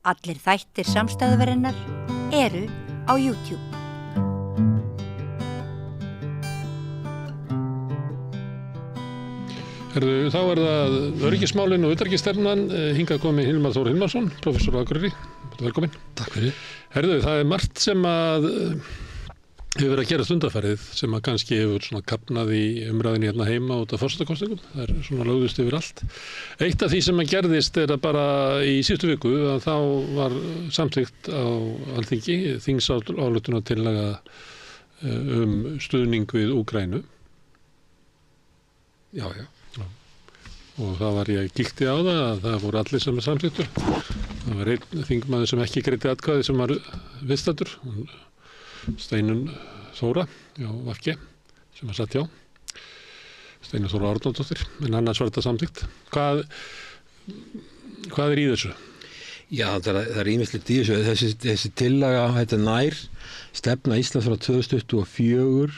Allir þættir samstæðuverinnar eru á YouTube. Þá það öryggismálin og utanríkisstefnan. Hingað kominn Hilmar Þór Hilmarsson, prófessor á Akureyri. Velkomin. Takk fyrir. Það margt sem að hefur verið að gera undanfarið sem að kannski hefur svona kafnað í umræðinni hérna heima út af forsetakosningum. Það svona lögðust yfir allt. Eitt af því sem að gerðist að bara í síðustu viku að þá var samþykkt á Alþingi þingsályktunartillaga stuðning við Úkraínu. Já. Og það var ég gilti á það að það voru allir sem samþykktu. Það var einn þingmaður sem ekki greiddi atkvæði sem var viðstaddur, Steinunn Þóra hjá VG sem satt hjá. Steinunn Þóra Árnadóttir, en annars var þetta samþykkt. Hvað í þessu? Já, það ýmislegt í þessu. Þessi tillaga, þetta nær stefna Íslands frá 2024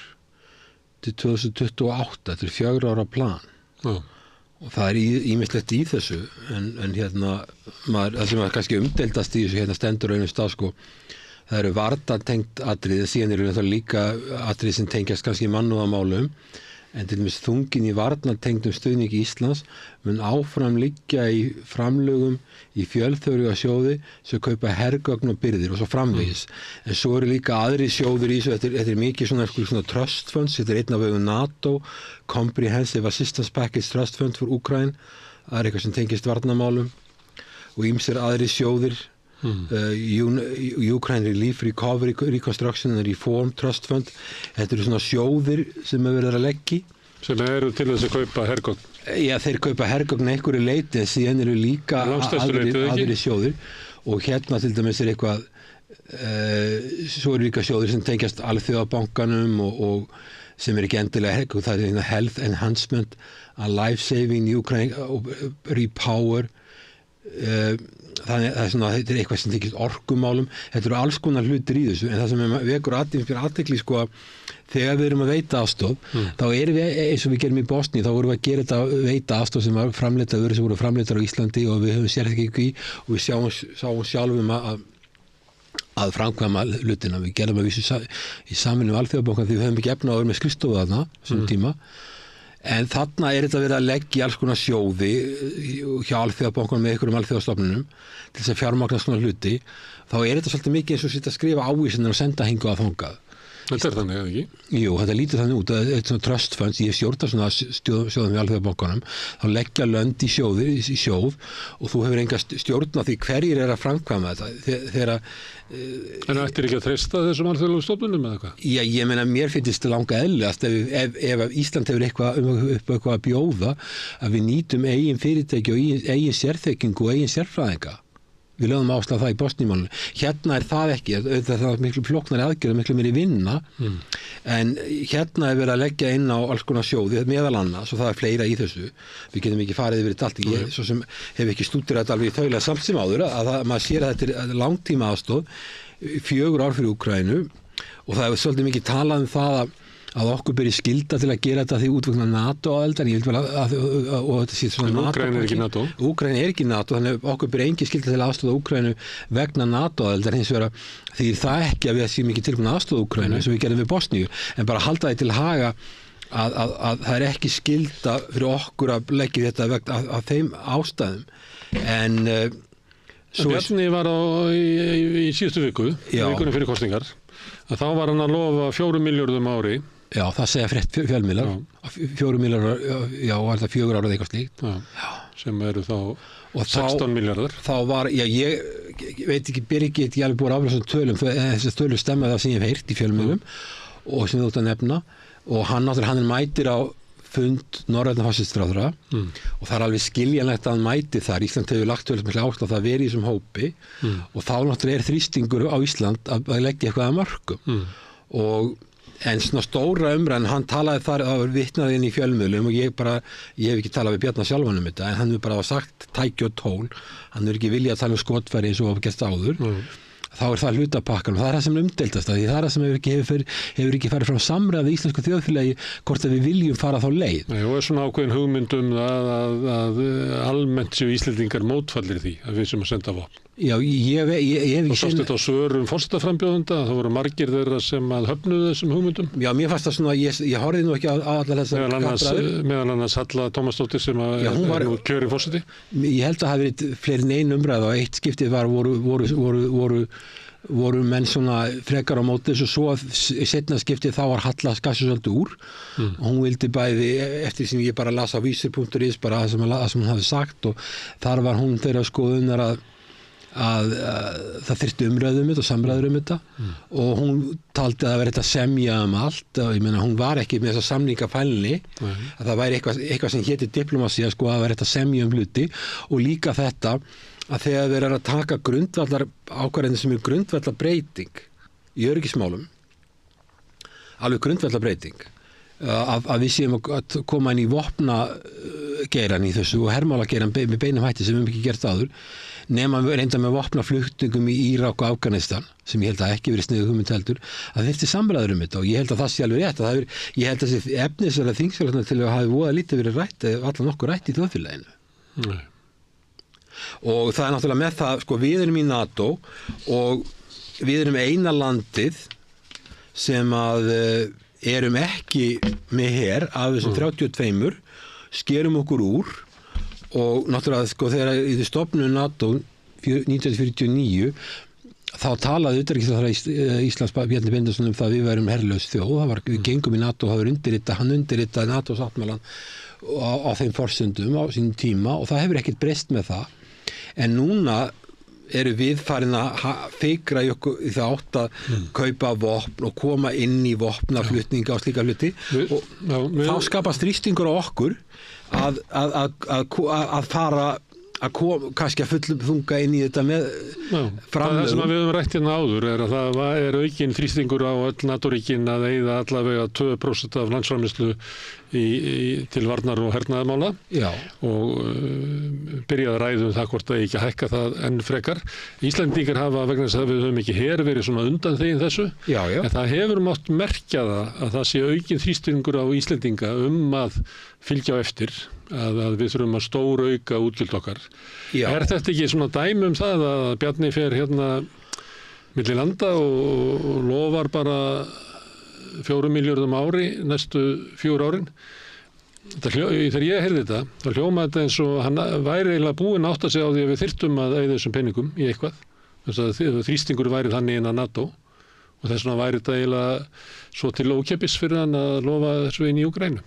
til 2028. Þetta 4 ára plan. Já. Og það ýmislegt í þessu, en það sem er kannski umdeildast í þessu stendur einum stað, það eru varnartengt atriði, síðan eru það líka atriði sem tengjast kannski mannúðarmálum, en til dæmis þungin í varnartengdum stuðningi Íslands mun áfram liggja í framlögum í fjölþjóðlega sjóði sem kaupa hergögn og birgðir og svo framvegis. En svo eru líka aðri sjóður í þessu, þetta mikið svona trust funds, þetta einn af vegum NATO, Comprehensive Assistance Package Trust Fund for Ukraine, það eitthvað sem tengist varnarmálum og ýmsir aðri sjóðir. Ukraine Relief Recovery Reconstruction and Reform Trust Fund. Þetta eru svona sjóðir sem verið að leggja sem eru til þess að kaupa hergögn. Já, þeir kaupa hergögn einhverju leyti en síðan eru líka aðri sjóðir og til dæmis eitthvað svo eru líka sjóðir sem tengjast Alþjóðabankanum og sem ekki endilega hergögn, það er Health Enhancement, Life Saving Ukraine, Repower. Þetta er eitthvað sem tekist orkumálum, þetta eru alls konar hlutir í þessu, en það sem vekur athygli þegar við erum að veita aðstoð, þá erum við eins og við gerum í Bosníu, þá vorum við að gera þetta veita aðstoð sem var framleiddar sem voru framleiddar á Íslandi og við höfum sérþekkingu í og við sáum sjálfum að framkvæma hlutina. Við gerðum að vísu í samvinnu við Alþjóðabankann því við höfum ekki efni á að vera með skrifstofu þarna þessum tíma. En þarna þetta verið að leggja í alls konar sjóði hjá Alþjóðabankanum með einhverjum alþjóðastofnunum til þess að fjármagna svona hluti, þá þetta svolítið mikið eins og sitt að skrifa ávísanir og senda hingað að þangað. Þetta þannig, eða ekki? Jú, þetta lítur þannig út að þetta er svona trust funds, ég stjórna svona sjóðum við Alþjóðabankanum, þá leggja lönd í sjóð og þú hefur enga stjórn á því hverjir að framkvæma þetta. En ættir ekki að treysta þessum alþjóðlegu stofnunum eða hvað? Já, ég meina mér finnst langa eðlilegast ef Ísland hefur eitthvað að bjóða að við nýtum eigin fyrirtæki og eigin sérþekkingu og eigin sérfræðinga. Við lögum áherslu á það í Bosníumálinu. Hérna það ekki, það er miklu flóknari aðgerð, miklu meiri vinna, en hérna verið að leggja inn á alls konar sjóði, meðal annars, og það fleira í þessu. Við getum ekki farið yfir þetta allt. Ég svo sem hef ekki stúderað þetta alveg í þaulega samt sem áður, maður sér að þetta er langtíma aðstoð, 4 ár fyrir Úkraínu, og það hefur svolítið mikið talað um það að okkur beri skylda til að gera þetta því útvegna NATO-aðildar, ég vil vel og þetta sé svona NATO. Úkraína er ekki NATO. Úkraína er ekki NATO, þannig okkur beri engin skylda til að aðstoða Úkraínu vegna NATO-aðildar, hins vegar því það ekki að við séum ekki tilbúin að aðstoða Úkraínu eins og við gerðum við Bosníu, en bara halda því til haga að það er ekki skylda fyrir okkur að leggja þetta vegna af þeim ástæðum. En Bjarni var í síðustu vikunni fyrir kosningar, að þá var hann að lofa 4 milljörðum ári. Já, það segja frétt fjölmiðlar. 4 milljarðar, já, var þetta 4 ára eða eitthvað slíkt. Já, sem eru þá 16 milljarðar. Þá var, ég veit ekki, ekki alveg búið að aflega tölum, þessi tölum stemma það sem ég hef heyrt í fjölmiðlum og sem þú ert að nefna, og hann mætir á fund norrænna forsætisráðherra og það er alveg skiljanlegt að hann mæti þar. Ísland hefur lagt töluvert mikla áherslu á það að vera í þessum hópi og þá náttúrulega þrýstingur á Ísland að leggja eitthvað að mörkum. En svona stóra umræðan, hann talaði þar, það var vitnað inn í fjölmiðlum og ég hef ekki talað við Bjarna sjálfan um þetta, en hann hefur bara sagt tæki og tól, hann hefur ekki viljað að tala um skotfæri eins og hafa gert áður, þá það hlutapakkan og það það sem umdeildast því það sem hefur ekki farið fram samræð í íslensku þjóðfélagi hvort að við viljum fara þá leið. Nei, og svona ákveðin hugmynd að almennt séu Íslendingar mótfallir því að við sem að senda vopn. Já, ég hef og sást þetta á svörum forsetaframbjóðenda, það voru margir þeirra sem að höfnuðu þessum hugmyndum. Já, mér fannst það svona, ég horfði nú ekki á allar þessar kappræður. Meðal annars Halla Tómasdóttir sem er kjörin forseti. Ég held að það hafi verið fleiri en ein umræða og eitt skiptið voru menn svona frekar á móti og svo seinna skiptið þá var Halla skassu svolítið úr og hún vildi bæði eftir sem ég bara las á vísir.is bara það sem hún hafi sagt og þar var hún þeirra skoðunar að það þyrfti umræðu þetta og samræður þetta og hún taldi að það verið að semja allt og ég meina hún var ekki með þessa samningafælni að það væri eitthvað sem héti diplomasi að það verið að semja hluti og líka þetta að þegar þeir eru að taka grundvallar ákvarðanir sem grundvallar breyting í öryggismálum alveg grundvallar breyting að við séum að koma inn í vopna geiran í þessu og hermála geiran með beinum hætti sem við hefum ekki gert áður nema reynda með vopna flutningum í Írak og Afganistan sem ég held að ekki verið sniðu hugmynd heldur að þyrfti samræður þetta og ég held að það sé alveg rétt ég held að þessi efnisverða þingsályktanir til að hafi voða lítið verið rætt allan nokkuð rætt í þjóðfélaginu og það náttúrulega með það sko við erum í NATO og við erum eina landið sem að erum ekki með her af þessum 32 skerum okkur úr og náttúrulega sko þegar í stofnun NATO 1949 þá talaði utanríkisráðherra Íslands Bjarni Benediktsson það að við værum herlaus þjóð við gengum í NATO og hann undirritaði NATO-sáttmálann á þeim forsendum á sínum tíma og það hefur ekkert breyst með það en núna eru við farin að fikra í það átt að kaupa vopn og koma inn í vopnaflutninga og slíka hluti og þá skapast þrýstingur á okkur að fara kannski að fullum þunga inn í þetta með framlögum. Það sem við höfum rætt hérna áður að það er aukinn þrýstingur á öll NATO-ríkin að eyða allavega 2% af landsframleiðslu til varnar og hernaðarmála og byrjaði að ræða það hvort það ekki að hækka það enn frekar. Íslendingar hafa vegna þess að við höfum ekki verið svona undan þegin þessu en það hefur mátt merkja að það sé aukinn þrýstingur á Íslendinga að fylgja á eftir að við þurfum að stórauka útgjöld okkar. Er þetta ekki svona dæmi það að Bjarni fer hérna milli landa og lofar bara 4 milljörðum ári næstu 4 árin? Þegar ég heyrði þetta, þá hljómaði þetta eins og hann væri eiginlega búinn að átta sig á því að við þyrftum að eyða þessum peningum í eitthvað. Þess að þrýstingur væri þannig innan NATO og þess vegna væri þetta eiginlega svo til ókeypis fyrir hann að lofa þessu inn í Úkraínu.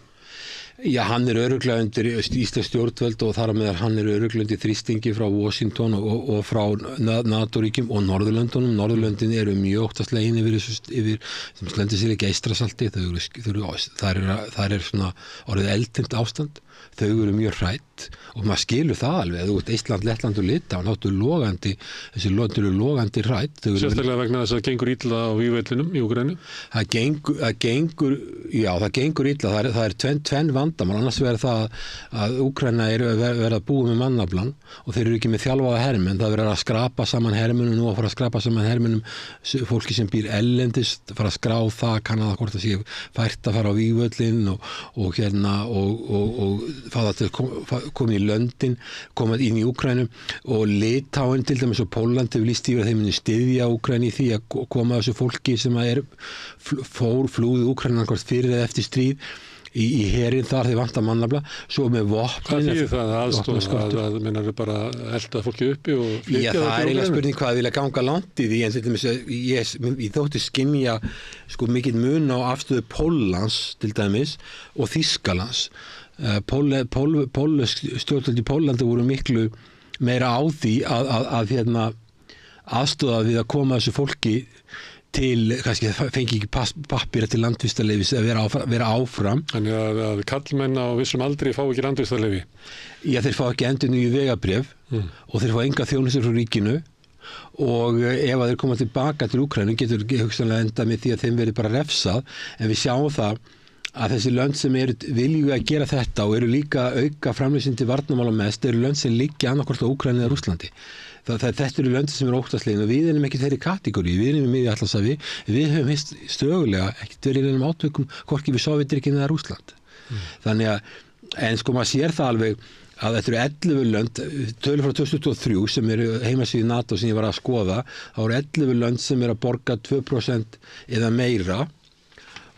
Já, hann örugglega undir íslensk stjórnvöld og þar með hann örugglega undir þrýstingi frá Washington og frá NATO-ríkjum og Norðurlöndunum. Norðurlöndin eru mjög óttaslegin yfir sem slendir sér ekki Eystrasalti. Það er svona orðið eldfimt ástand. Þau eru mjög hrætt og maður skilur það alveg. Þú veist, Eistland, Lettland og Litáen þessi lönd eru logandi hrætt. Sérstaklega vegna þess að það gengur illa á vígvellinum í Úkraínu? Það gengur illa. Það er tvenn vandamál. Annars verður það að Úkraína verða að búa með mannaflan og þeir eru ekki með þjálfaða hermenn. Það verður að skrapa saman hermennum nú að fara að skrapa saman hermennum fólki sem býr ellendis, fara að skrá það, kanna það hvort það sé fært að fara á vígvöllin og fá það til að koma í löndin, koma inn í Úkraínu og Litáen til dæmis og Pólland hefur lýst yfir að þeim muni styðja Úkraínu í því að koma þessu fólki sem flúði Úkraínu fyrir eða eftir stríð í herinn þar þeir vantar mannafla svo með vopnin. Hvað þýðir það aðstoð að mennar bara elda fólki uppi og flytja það? Það er eiginlega spurning hvað vilja ganga langt í því en til dæmis ég þótti skynja sko mikið mun á afstöðu Póllands til dæmis og Þýskalands. Stjórnvöld í Póllandi voru miklu meira á því að aðstoða við að koma þessu fólki til, kannski fengi ekki pappíra til landvistarleyfis að vera áfram. Þannig að kallmenn á vissum aldri fá ekki landvistarleyfi? Já, þeir fá ekki endurnýju vegabréf og þeir fá enga þjónustur frá ríkinu og ef að þeir koma tilbaka til Úkraínu getur hugsanlega enda með því að þeim verið bara refsað en við sjáum það að þessi lönd sem eru vilju að gera þetta og eru líka auka framleiðslu til varnarmála mest eru lönd sem liggja annaðhvort á Úkraínu eða Rússlandi. Þetta eru löndin sem eru óttaslegin og við erum ekki þeirri kategóri, við erum í miðju Atlantshafi, við höfum hist stögulega ekkert verið í einum átökum, hvorki við Sovétríkin eða Rússland. Þannig að, en sko maður sér það alveg að þetta eru 11 lönd, tölur frá 2023 sem eru heimasíðu NATO sem ég var að skoða, þá eru 11 lönd sem eru að borga 2% eða meira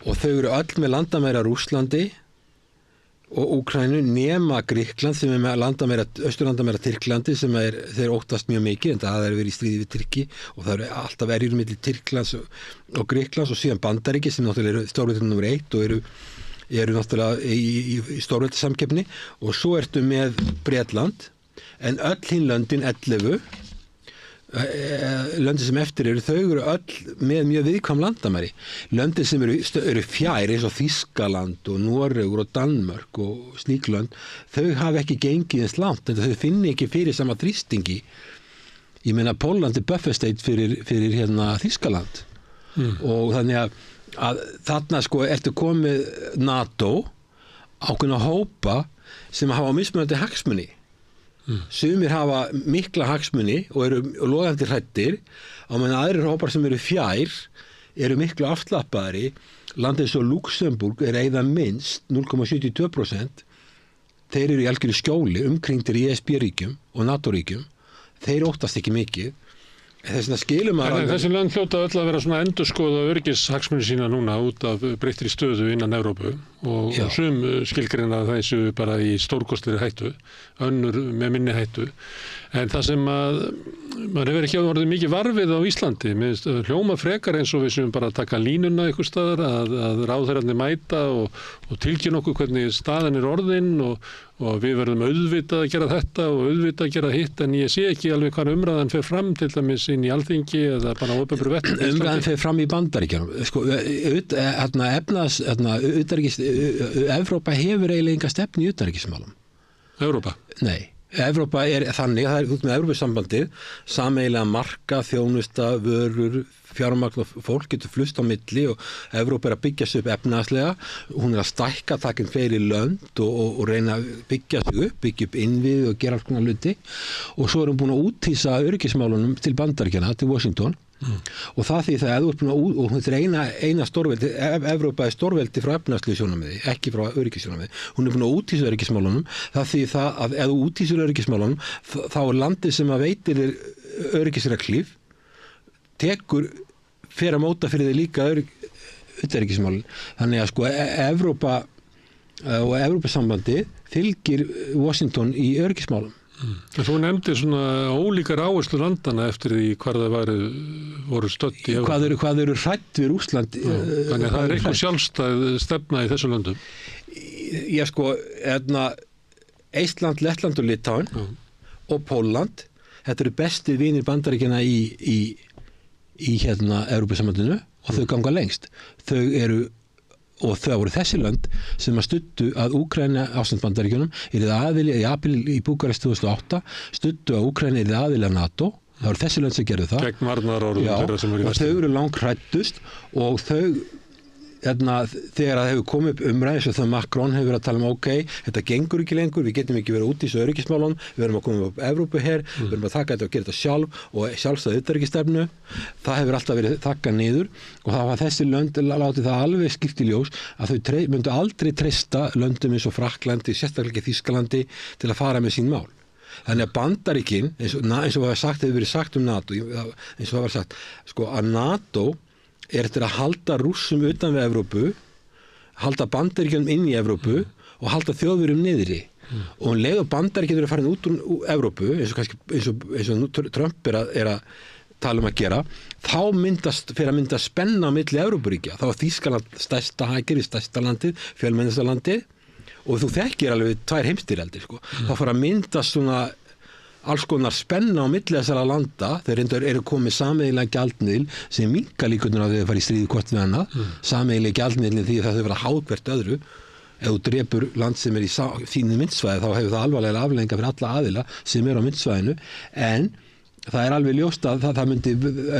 og þau eru öll með landamæra Rússlandi og Úkraínu nema Grikkland sem með austurlandamæra Tyrklandi sem þeir óttast mjög mikið en það verið í stríði við Tyrki og það eru alltaf erjur milli Tyrklands og Grikklands og síðan Bandaríki sem náttúrulega eru stórveldin nr. 1 og eru náttúrulega í stórveldasamkeppni og svo ertu með Bretland en öll hinn löndin 11 löndin sem eftir eru, þau eru öll með mjög viðkvæm landamæri. Löndin sem eru fjær eins og Þýskaland og Noregur og Danmörk og slík lönd, þau hafa ekki gengið eins langt, en þau finni ekki fyrir sama þrýstingi. Ég meina Pólland buffer state fyrir Þýskaland og þannig að þarna sko ertu komið NATO ákveðna hópa sem hafa mismunandi hagsmuni. Sumir hafa mikla hagsmuni og eru logandi hræddir á meðan aðrir hópar sem eru fjær eru miklu afslappaðri. Landið svo Luxemburg eyða minnst 0,72%. Þeir eru í algjöru skjóli umkringdir í ESB-ríkjum og NATO-ríkjum. Þeir óttast ekki mikið. Þess vegna skilum maður þessi lönd hljóta öll að vera svona endurskoða öryggishagsmuni sína núna út af breyttri stöðu innan Evrópu og sum skilgreina þessu bara í stórkostlegri hættu, önnur með minni hættu. En það sem maður hefur ekki orðið mikið varfið á Íslandi, með hljóma frekar eins og við séum bara að taka línuna einhvers staðar, að ráðherrarnir mæta og tilkynna okkur hvernig staðan orðin og við verðum auðvitað að gera þetta og auðvitað að gera hitt, en ég sé ekki alveg hvað umræðan fer fram til dæmis inn í Alþingi eða bara á opinberu vettvangi. Umræðan fer fram í Bandaríkjunum. Sko, Evrópa hefur eiginlega enga stefnu í utanríkismálum. Evrópa? Nei. Evrópa þannig, það út með Evrópusambandið, sameiginlega marka, þjónusta, vörur, fjármagn og fólk getur flust á milli og Evrópa að byggja sig upp efnahagslega, hún að stækka takin fleiri lönd og reyna að byggja upp innviði og gera alls konar hluti og svo hún búin að úthýsa öryggismálunum til Bandaríkjanna, til Washington og það því það þú ert búin að og þetta eina stórveldi, Evrópa stórveldi frá efnahagslegu sjónarmiði, ekki frá öryggissjónarmiði. Hún búin að úthýsa öryggismálunum, það því það að ef þú úthýsir öryggismálunum þá landið sem að veitir öryggisreglíf fer að móta fyrir þig líka utanríkismálin. Þannig að sko Evrópa og Evrópusambandi fylgir Washington í öryggismálum. Þú nefndir svona ólíkar áherslu landana eftir því hvar það voru stödd í Evrópu. Hvað eru hrædd við Rússland? Þannig að það eitthvað sjálfstæð stefna í þessu löndum. Já sko, Eistland, Lettland og Litáin og Pólland, þetta eru bestu vinir Bandaríkjanna í Evrópusambandinu og þau ganga lengst. Og þau voru þessi lönd sem að studdu að Úkraína ásamt Bandaríkjunum aðili í apríl í Búkarest 2008 studdu að Úkraína aðili að NATO. Það voru þessi lönd sem gerðu það. Gegn varnaðarorðum þeirra sem eru í vestur. Og þau eru langhræddust og þau þegar það hefur komið upp umræðis og það Macron hefur verið að tala ok, þetta gengur ekki lengur, við getum ekki verið út í þessu öryggismálunum, við verðum að koma upp Evrópu her, við verðum að taka þetta og gera þetta sjálf og sjálfstæða utanríkisstefnu, það hefur alltaf verið þakkað niður og það var þessi lönd látið það alveg skýrt í ljós að þau myndu aldrei treysta löndum eins og Frakklandi, sérstaklega Þýskalandi til að fara með sín mál. Þannig að Bandaríkin, eins og hefur verið sagt NATO, eins og það var sagt, sko að NATO eftir að halda Rússum utan við Evrópu, halda Bandaríkjunum inn í Evrópu og halda Þjóðverjum niðri. Og leið og Bandaríkjunum eru farin út úr Evrópu, eins og Trump er að tala að gera, þá fyrir að mynda spenna á milli Evrópuríkja. Þá var Þýskaland stærsta landið, fjölmennasta landið og þú þekkir alveg 2 heimsstyrjaldir. Sko. Þá fyrir að mynda svona alls konar spenna á milli þessara landa, þeir eru komið sameiginlega gjaldmiðil sem minnka líkurnar að þau fara í stríði hvort við annað, sameiginlega gjaldmiðil því að það þau vera háð hvert öðru. Ef þú drepur land sem í þínu myntsvæði þá hefur það alvarlega afleiðingar fyrir alla aðila sem á myntsvæðinu, en það alveg ljóst að það myndi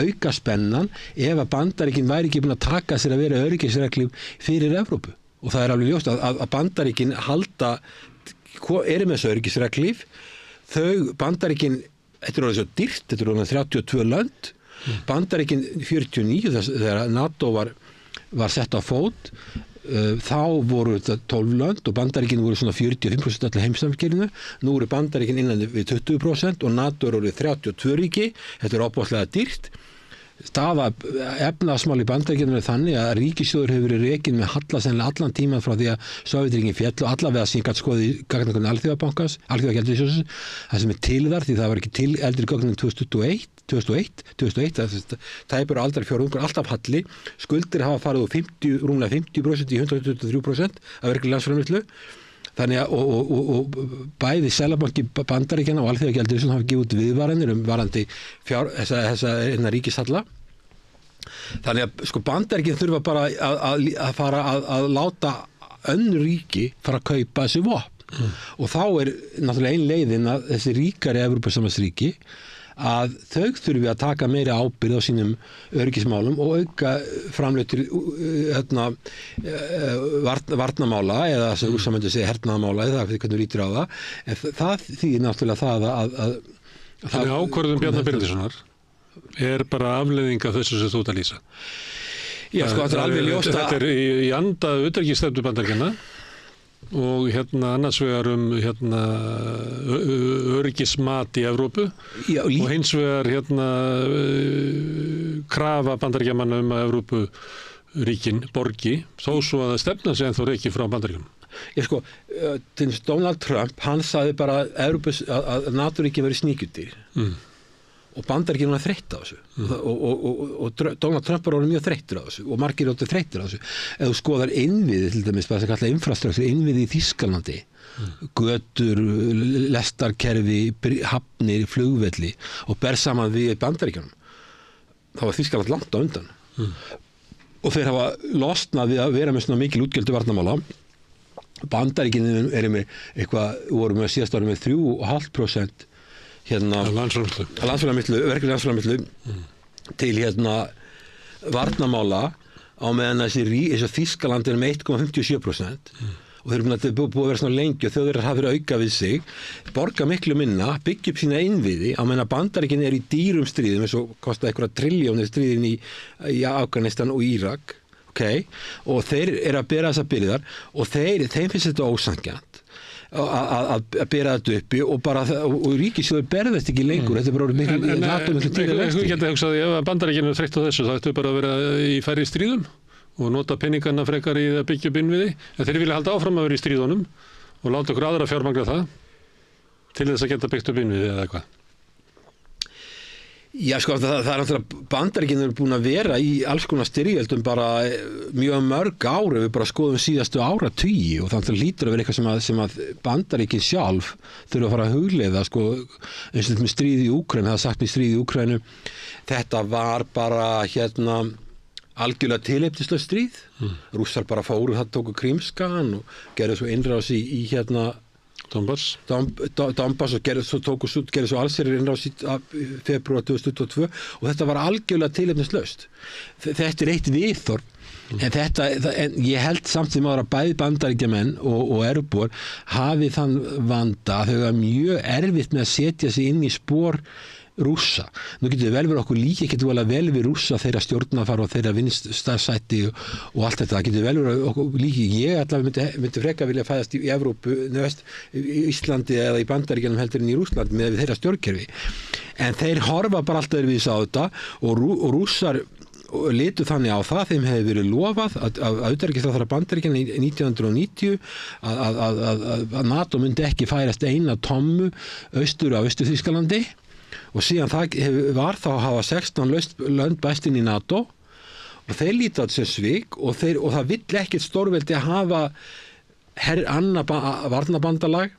auka spennan ef að Bandaríkin væri ekki búin að taka sér að vera öryggisreglum fyrir Evrópu. Og það alveg ljóst að Bandaríkin halda, með þessu öryggisreglíf, þau Bandaríkin þetta er orðið svo dýrt, þetta er orðið 32 lönd, Bandaríkin 49 þegar NATO var sett á fót, þá voru þetta 12 lönd og Bandaríkin voru svona 45% allir heimssamfélgirinu, nú eru Bandaríkin innan við 20% og NATO eru 32 ríki, þetta er opaslega dýrt. Staða efnahagsmál í Bandaríkjunum er þannig að ríkissjóður hefur verið rekinn með halla sennilega allan tíman frá því að Sovétríkin féllu, allavega sem gat skoði gagnakunni Alþjóðabankans, Alþjóðagjaldeyrissjóðsins, það sem er til þar því það var ekki til eldri gögnum 2021, tæpur aldrei fjórðungur, alltaf halli, skuldir hafa farið úr rúmlega 50% í 123% af verkli landsframleiðslu. Þannig að og bæði Seðlabanki Bandaríkjanna og Alþjóðagjaldeyrissjóðsins hafa gefið út viðvaranir varðandi þessa ríkishalla. Þannig að sko Bandaríkin þurfa bara að fara að láta önnur ríki fara að kaupa þessi vopn. Og þá er náttúrulega ein leiðin að þessi ríkari Evrópusambandsríki að þau þurfi að taka meiri ábyrgð á sínum öryggismálum og auka framleitur varnamála eða sem úrsamöndu segja hernaðamála eða hvernig lítur á það. En það þýðir náttúrulega það að Þannig ákvörðun Bjarna Benediktssonar er bara afleiðing af þessu sem þú ert að lýsa. Já, sko, þetta er alveg ljóst að Þetta er í anda utanríkisstefnu Bandaríkjanna og annars vegar öryggismat í Evrópu og hins vegar krafa Bandaríkjamanna að Evrópuríkin borgi þó svo að stefna sig ennþá ekki frá Bandaríkjunum. Ég sko, til Donald Trump, hann sagði bara að NATO-ríkin verið sníkjudýr. Og Bandaríkin var þreytt á þessu og Donald Trump var orðið mjög þreyttur á þessu og margir orðið þreyttur á þessu. Ef þú skoðar innviði til dæmis, hvað sem kalla infrastruktúr, innviði í Þýskalandi, götur, lestarkerfi, hafnir, flugvelli og ber saman við Bandaríkjunum, þá var Þýskaland langt á undan. Og þeir hafa losnað við að vera með svona mikil útgjöldu varnarmála. Bandaríkin voru með síðast árið með 3,5% verkefni landsframleiðslu til varnamála á meðan þessi Þýskaland er með 1,57% og þeir eru búið að vera svona lengi og Þjóðverjar hafa verið auka við sig, borga miklu minna, byggja upp sína innviði á meðan Bandaríkin er í dýrum stríðum eins og kostaði einhverja triljónir stríðin í Afganistan og Írak, og þeir eru að bera þessa byrðar og þeim finnst þetta ósanngjarnt að bera þetta uppi og ríkissjóður berði þetta ekki lengur, þetta er bara miklu dýra vexti. Ég geti hugsað ef Bandaríkin er þreytt á þessu, þá ættu bara að vera í færri stríðum og nota peningana frekar í að byggja upp innviði, en þeir vilja halda áfram að vera í stríðunum og láta okkur aðra fjármagna það til þess að geta byggt upp innviði eða eitthvað. Já, sko, það er náttúrulega Bandaríkin eru búin að vera í alls konar styrjöldum bara mjög mörg ári, við bara skoðum síðastu áratugi og þannig að lítur að vera eitthvað sem að Bandaríkin sjálf þurfa að fara að hugleiða, sko, eins og með stríði í Úkraínu, það er sagt með stríði í Úkraínu, þetta var bara algjörlega tilefnislaust stríð, Rússar bara fóru, það tóku Krímskagan og gerðu svo innrás í Donbass og gerðu svo allsherjar innrás í febrúar 2022 og þetta var algjörlega tilefnislaust. Þetta er eitt viðhorf, en ég held samt sem ára bæði Bandaríkjamenn og Evrópubúar hafi þann vanda að þau er mjög erfitt með að setja sig inn í spor Rússa. Nú getur vel verið okkur líka, getur vel við Rússa þeirra stjórnarfar og þeirra vinststarfsætti og allt þetta, getur vel verið okkur líka. Ég allavega myndi frekar vilja fæðast í Evrópu, Íslandi eða í Bandaríkjunum heldur en í Rússlandi með þeirra stjórnkerfi. En þeir horfa bara alltaf öðruvísi á þetta og Rússar litu þannig á það, þeim hefði verið lofað af utanríkisráðherra Bandaríkjanna í 1990 að NATO myndi ekki færast eina tommu austur á Austur-Þýskalandi. Og síðan var þá að hafa 16 lönd bæst inn í NATO og þeir líta á þessu svik og það vill ekkert stórveldi að hafa annað varnarbandalag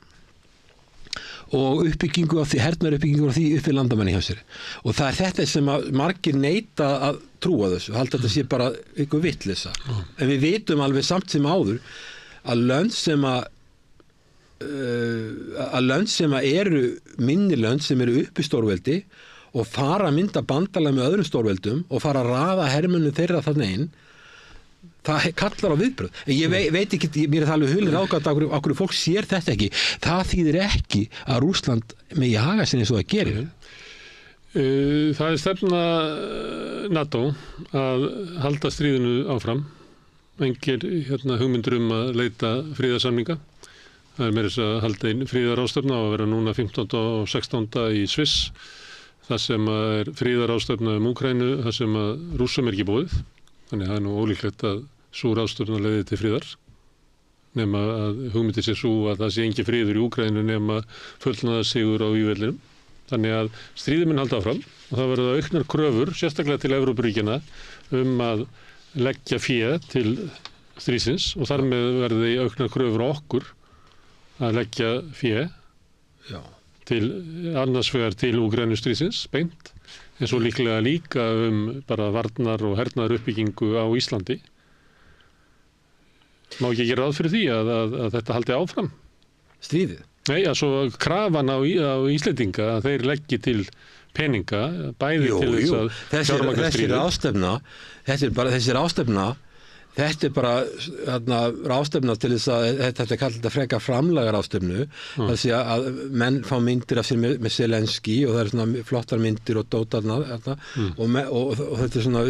og hernaðaruppbyggingu á því uppi landamenni hjá sér. Og það er þetta sem að margir neita að trúa þessu, halda þetta sé bara ykkur vitleysa. En við vitum alveg samt sem áður að lönd sem eru minni lönd sem eru uppi stórveldi og fara að mynda bandalag með öðrum stórveldum og fara að raða hermönnum þeirra þannig inn, Það kallar á viðbrögð. En ég veit ekki, mér það alveg hulið ágætt okkur fólk sér þetta ekki. Það þýðir ekki að Rússland megi haga sér eins og það gerir. Það stefna NATO að halda stríðinu áfram. Engir hugmyndur að leita friðarsamninga. Það meira þess að halda einn friðarástefna á að vera núna 15. og 16. í Sviss. Það sem er friðarástefna Úkraínu, það sem að Rússum ekki búið. Þannig að það nú ólíklegt að sú ráðstefna leiði til friðar, nema að hugmyndi sé svo að það sé engin friður í Úkraínu nema fullnaða sigur á vígvellinum. Þannig að stríðið mun halda áfram og það verða auknar kröfur, sérstaklega til Evrópuríkjanna, að leggja fé til stríðsins og þar með verði auknar kröfur á okkur að leggja fé til annars vegar til Úkraínustríðsins beint, en svo líklega líka bara varnar og hernaðar uppbyggingu á Íslandi. Má ekki gera ráð fyrir því að þetta haldi áfram? Stríðið? Nei, að svo krafan á Íslendinga að þeir leggi til peninga, bæði til þess að fjármagna stríðið. Þessi ráðstefna, þetta bara ráðstefna til þess að þetta kallar þetta frekar framlaga ráðstefnu, þess að menn fá myndir af sér með Zelenski og það eru svona flottar myndir og dótarna og þetta er svona,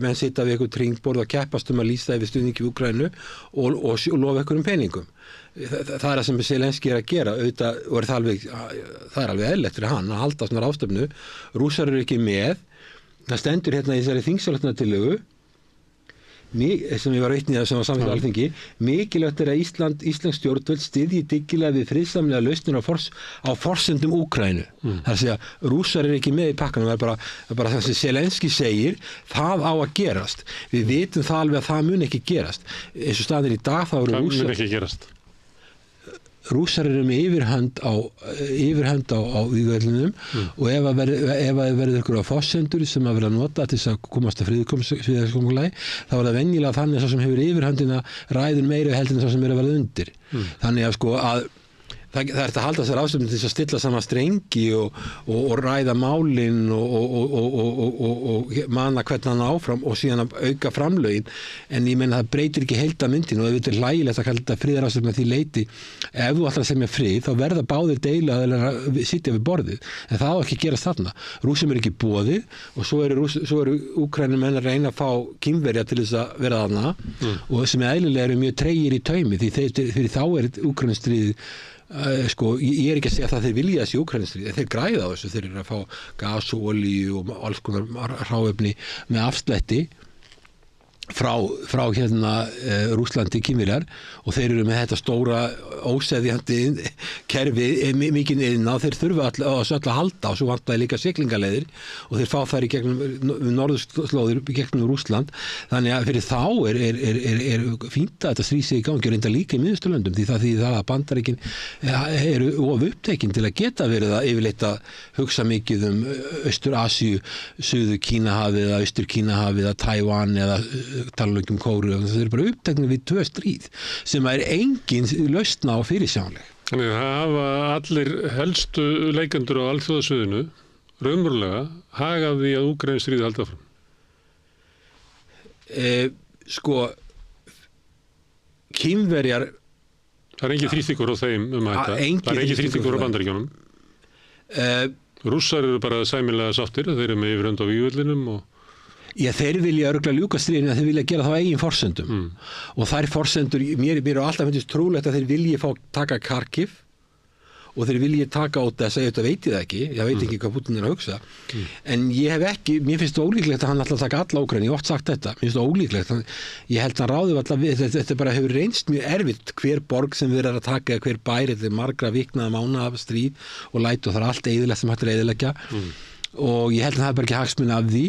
menn sita við eitthvað tringborð og keppast að lýsa yfir stuðningi í Úkraínu og lofa einhverjum peningum. Það er það sem Zelenski að gera, auðvitað, og það er alveg eðlilegt fyrir hann að halda svona ráðstefnu. Rússar eru ekki með, það stendur hérna í þessari þingsályktunartillögu sem ég var vitni að sem var samþykkt á Alþingi, mikilvægt er að Íslensk stjórnvöld styðji dyggilega við friðsamlega lausnir á forsendum Úkraínu. Það er að segja, Rússar eru ekki með í pakkanum, það er bara það sem Zelenski segir, það á að gerast. Við vitum það alveg að það mun ekki gerast. Eins og staðir í dag þá eru Rússar... Það mun ekki gerast. Rússar eru með yfirhönd á vígvellinum og ef það verður ykkur á fossendur sem að vera nota til þess að komast að friðarsamkomulagi, þá er það venjulega þannig að sá sem hefur yfirhöndina ræður meira heldur en sá sem er að verða undir. Þannig að það er að halda sér ástefnu til þess að stilla saman strengi og ræða málin og mana hvernig hann áfram og síðan að auka framlögin, en ég meina það breytir ekki heildarmyndin og ef þetta er hlægilegt að kalla þetta friðarástefnu að því leyti, ef þú ætlar að semja frið þá verða báðir deila að sitja við borðið, en það á ekki að gerast þarna. Rússum er ekki boðið og svo eru Úkraínumenn að reyna að fá Kínverja til þess að vera þarna og sem eðlilega eru mjög tregir í taumi því fyrir þá er Úkraínustríðið ég er ekki að segja það þeir vilja þessi Úkraínustríð, þeir græða á þessu, þeir eru að fá gas og olíu og alls konar hráefni með afslætti frá Rússlandi Kínverjar og þeir eru með þetta stóra óseðjandi kerfi mikinn iðna og þeir þurfa að halda og svo vantaði líka siglingaleiðir og þeir fá þær í gegnum norðurslóðir í gegnum Rússland, þannig að fyrir þá er fínt að þetta stríð sig í gangi og reynda líka í Miðausturlöndum því það að Bandaríkin eru of upptekin til að geta verið að yfirleitt að hugsa mikið Austur-Asíu, Suður-Kínahafið eða Austur-Kínahafið eða Tævan eða tala um Kóru, það er bara uppteknir við 2 stríð sem er engin lausn á fyrirsjáanleg. Þannig að hafa allir helstu leikendur á alþjóðasviðinu raunverulega hagað því að Úkraínustríðið halda áfram? Kínverjar... Það er engin þrýstingur á þeim þetta. Það er engin þrýstingur á Bandaríkjunum. Rússar eru bara sæmilega sáttir, þeir eru með yfirhönd á vígvellinum og Já, þeir vilja örugglega ljúka stríðinu að þeir vilja gera það á eigin forsendum og þær forsendur, mér er alltaf myndist trúlegt að þeir vilja taka Kharkiv og þeir vilja taka Odessa, ég veit það ekki, ég veit ekki hvað Putin er að hugsa en ég hef ekki, mér finnst það ólíklegt að hann ætla að taka alla Úkraínu, ég hef oft sagt þetta, mér finnst það ólíklegt, ég held að hann ráði alltaf við, þetta bara hefur reynst mjög erfitt hver borg sem við erum að taka, hver bær, þetta er margra viknaða mánaða af stríð og læt og það er allt eyðilegt sem hægt er að eyðileggja og ég held að það er bara ekki hagsmuni af því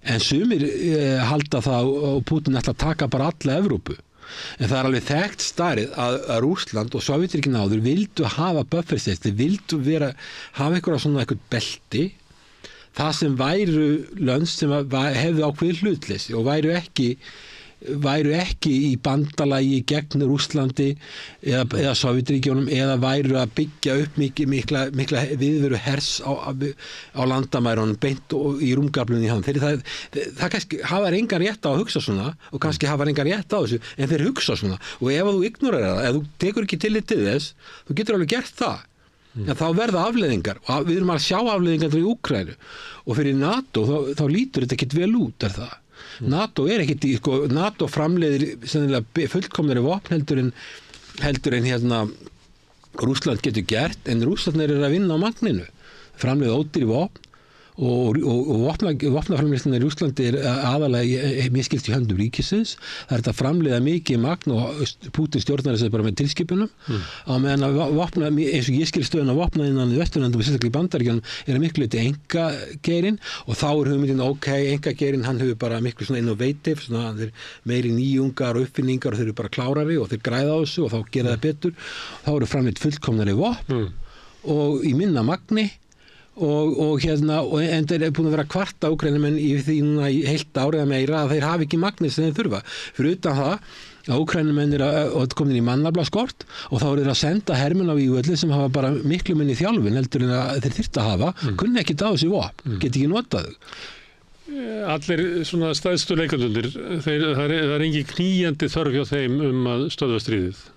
en sumir halda það og Putin ætla að taka bara alla Evrópu en það er alveg þekkt starið að Rússland og Sovétríkin áður vildu hafa bufferstate, þeir vildu hafa eitthvað belti það sem væru lönd sem hefðu ákveðið hlutleysi og væru ekki væru ekki í bandalagi gegn Rússlandi eða Sovétríkjunum eða væru að byggja upp mikla viðveru hers á landamærunum beint og í rúmgaflunni í hann. Það kannski hafa engan rétt á að hugsa svona og kannski hafa engan rétt á þessu en þeir hugsa svona og ef þú ignorerar það, ef þú tekur ekki tillit til þess, þú getur alveg gert það. En þá verða afleiðingar og við erum að sjá afleiðingar í Úkraínu og fyrir NATO þá lítur þetta ekkit vel út það. NATO ekkit, NATO framleiðir sennilega fullkomnari vopn heldur en Rússland getur gert en Rússarnir að vinna á magninu, framleiða ódýr vopn og vopnaframleiðslan í Rússlandi aðalega miskilst í höndum ríkisins. Það þetta framleiða mikið magn og Pútín stjórnar þessi bara með tilskipunum á meðan að eins og ég skil stöðuna vopna innan í Vesturlöndum og sérstaklega í Bandaríkjunum að miklu leyti einkageirinn og þá hugmyndin einkageirinn hann hefur bara miklu svona innovative þeir meiri nýjungar og uppfinningar og þeir eru bara klárari og þeir græða á þessu og þá gera það betur. Þá eru framleitt fullkomnari vopn og í minna magni og en þeir búin að vera kvarta Úkraínumenn í því núna í heilt árið eða meira að þeir hafi ekki magnið sem þeir þurfa. Fyrir utan það að Úkraínumenn komin í mannaflaskort og þá eru þeir að senda hermenn á vígvelli sem hafa bara miklu minni þjálfun heldur en að þeir þyrftu að hafa, kunni ekki á þessi vopn, geti ekki notað þau. Allir svona stæðstu leikandundir, það er engin knýjandi þörf hjá þeim að stöðva stríðið.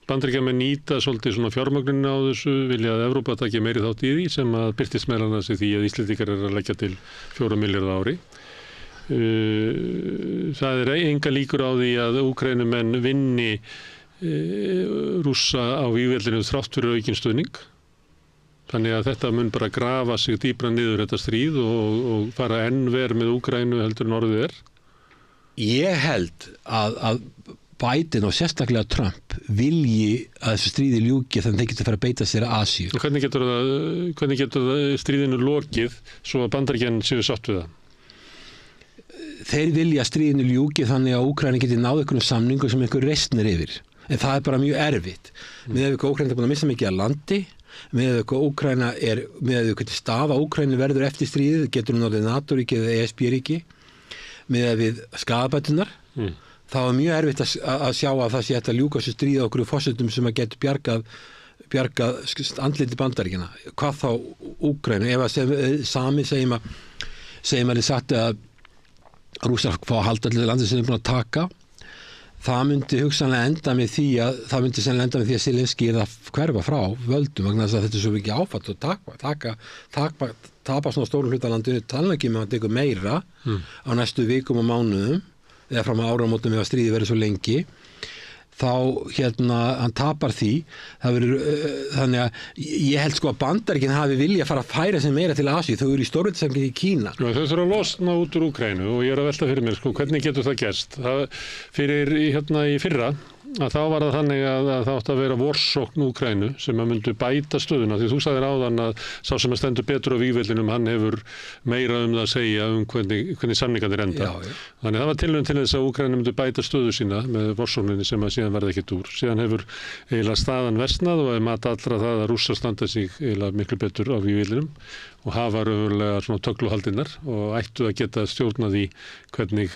Bandaríkjamenn nýta svolítið svona fjármögnunin á þessu, vilja að Evrópa taki meiri þátt í því sem að birtist meðal annars í því að Íslendingar að leggja til 4 milljarða ári. Það enga líkur á því að Úkraínumenn vinni Rússa á vígvellinu þrátt fyrir aukinn stuðning. Þannig að þetta mun bara grafa sig dýpra niður þetta stríð og fara enn verð með Úkraínu heldur en orðið er. Ég held að Biden og sérstaklega Trump vilji að þessu stríði ljúki þannig að þeir geta að fara að beita sér að Asíu. Og hvernig getur það stríðinu lokið svo að Bandaríkjamenn séu sátt við það? Þeir vilja að stríðinu ljúki þannig að Úkraína geti náð einhvern samningu sem einhver reisnir yfir. En það er bara mjög erfitt. Með að Úkraína er búin að missa mikið af landi, með að Úkraína með að hvernig staða Úkraínu verður eftir stríðið, getur hún orðið NATO-ríki eða ESB-ríki, með að við skaðabætunar. Það var mjög erfitt að sjá að það sé að ljúka þessu stríða okkur fórsetum sem að getur bjargað andliti Bandaríkjanna. Hvað þá Úkraínu? Ef að sami segjum að þið sagt að Rússar fá að halda allir landið sem þeir búin að taka, það myndi hugsanlega enda með því að Zelenský er að hverfa frá völdum vegna þess að þetta er svo mikið áfatt og tapa svona stóru hluta landinu talningum að tekur meira á næstu vikum og mánuðum eða fram að áramótum ef að stríði verið svo lengi þá hann tapar því það verður þannig að ég held sko að Bandaríkin hafi vilja að fara að færa sig meira til Asíu, þau eru í stórveldasamkeppni í Kína. Þau þurfa að losna út úr Úkraínu og ég er að velta fyrir mér sko hvernig getur það gerst? Fyrir í fyrra að þá var það þannig að það átti að vera vorsókn Úkraínu sem að myndu bæta stöðuna því þú sagðir áðan að sá sem að stendur betur á vígvellinum hann hefur meira það að segja hvernig samningarnir enda. Þannig það var tilraun til þess að Úkraína myndu bæta stöðu sína með vorsókninni sem að síðan verði ekkert úr. Síðan hefur eiginlega staðan versnað og mat allra það að Rússar standa sig eiginlega miklu betur á vígvellinum og hafa raunverulega svona tögluhaldinnar og ættu að geta stjórnað í hvernig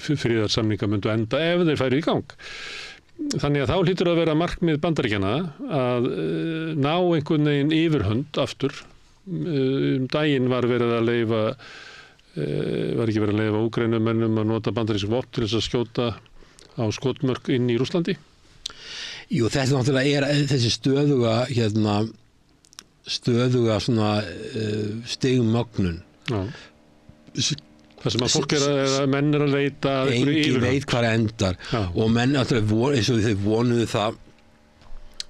friðarsamningar myndu enda ef þeir færu í gang. Þannig að þá hlýtur að vera markmið Bandaríkjanna að ná einhvern veginn yfirhönd aftur. Daginn var ekki verið að leyfa Úkraínumennum að nota bandarísk vopn til þess að skjóta á skotmörk inn í Rússlandi? Jú, þetta náttúrulega þessi stöðuga svona stigmögnun. Já. Það sem að fólk eða menn að leita engin veit hvað endar og menn eins og þau vonuðu það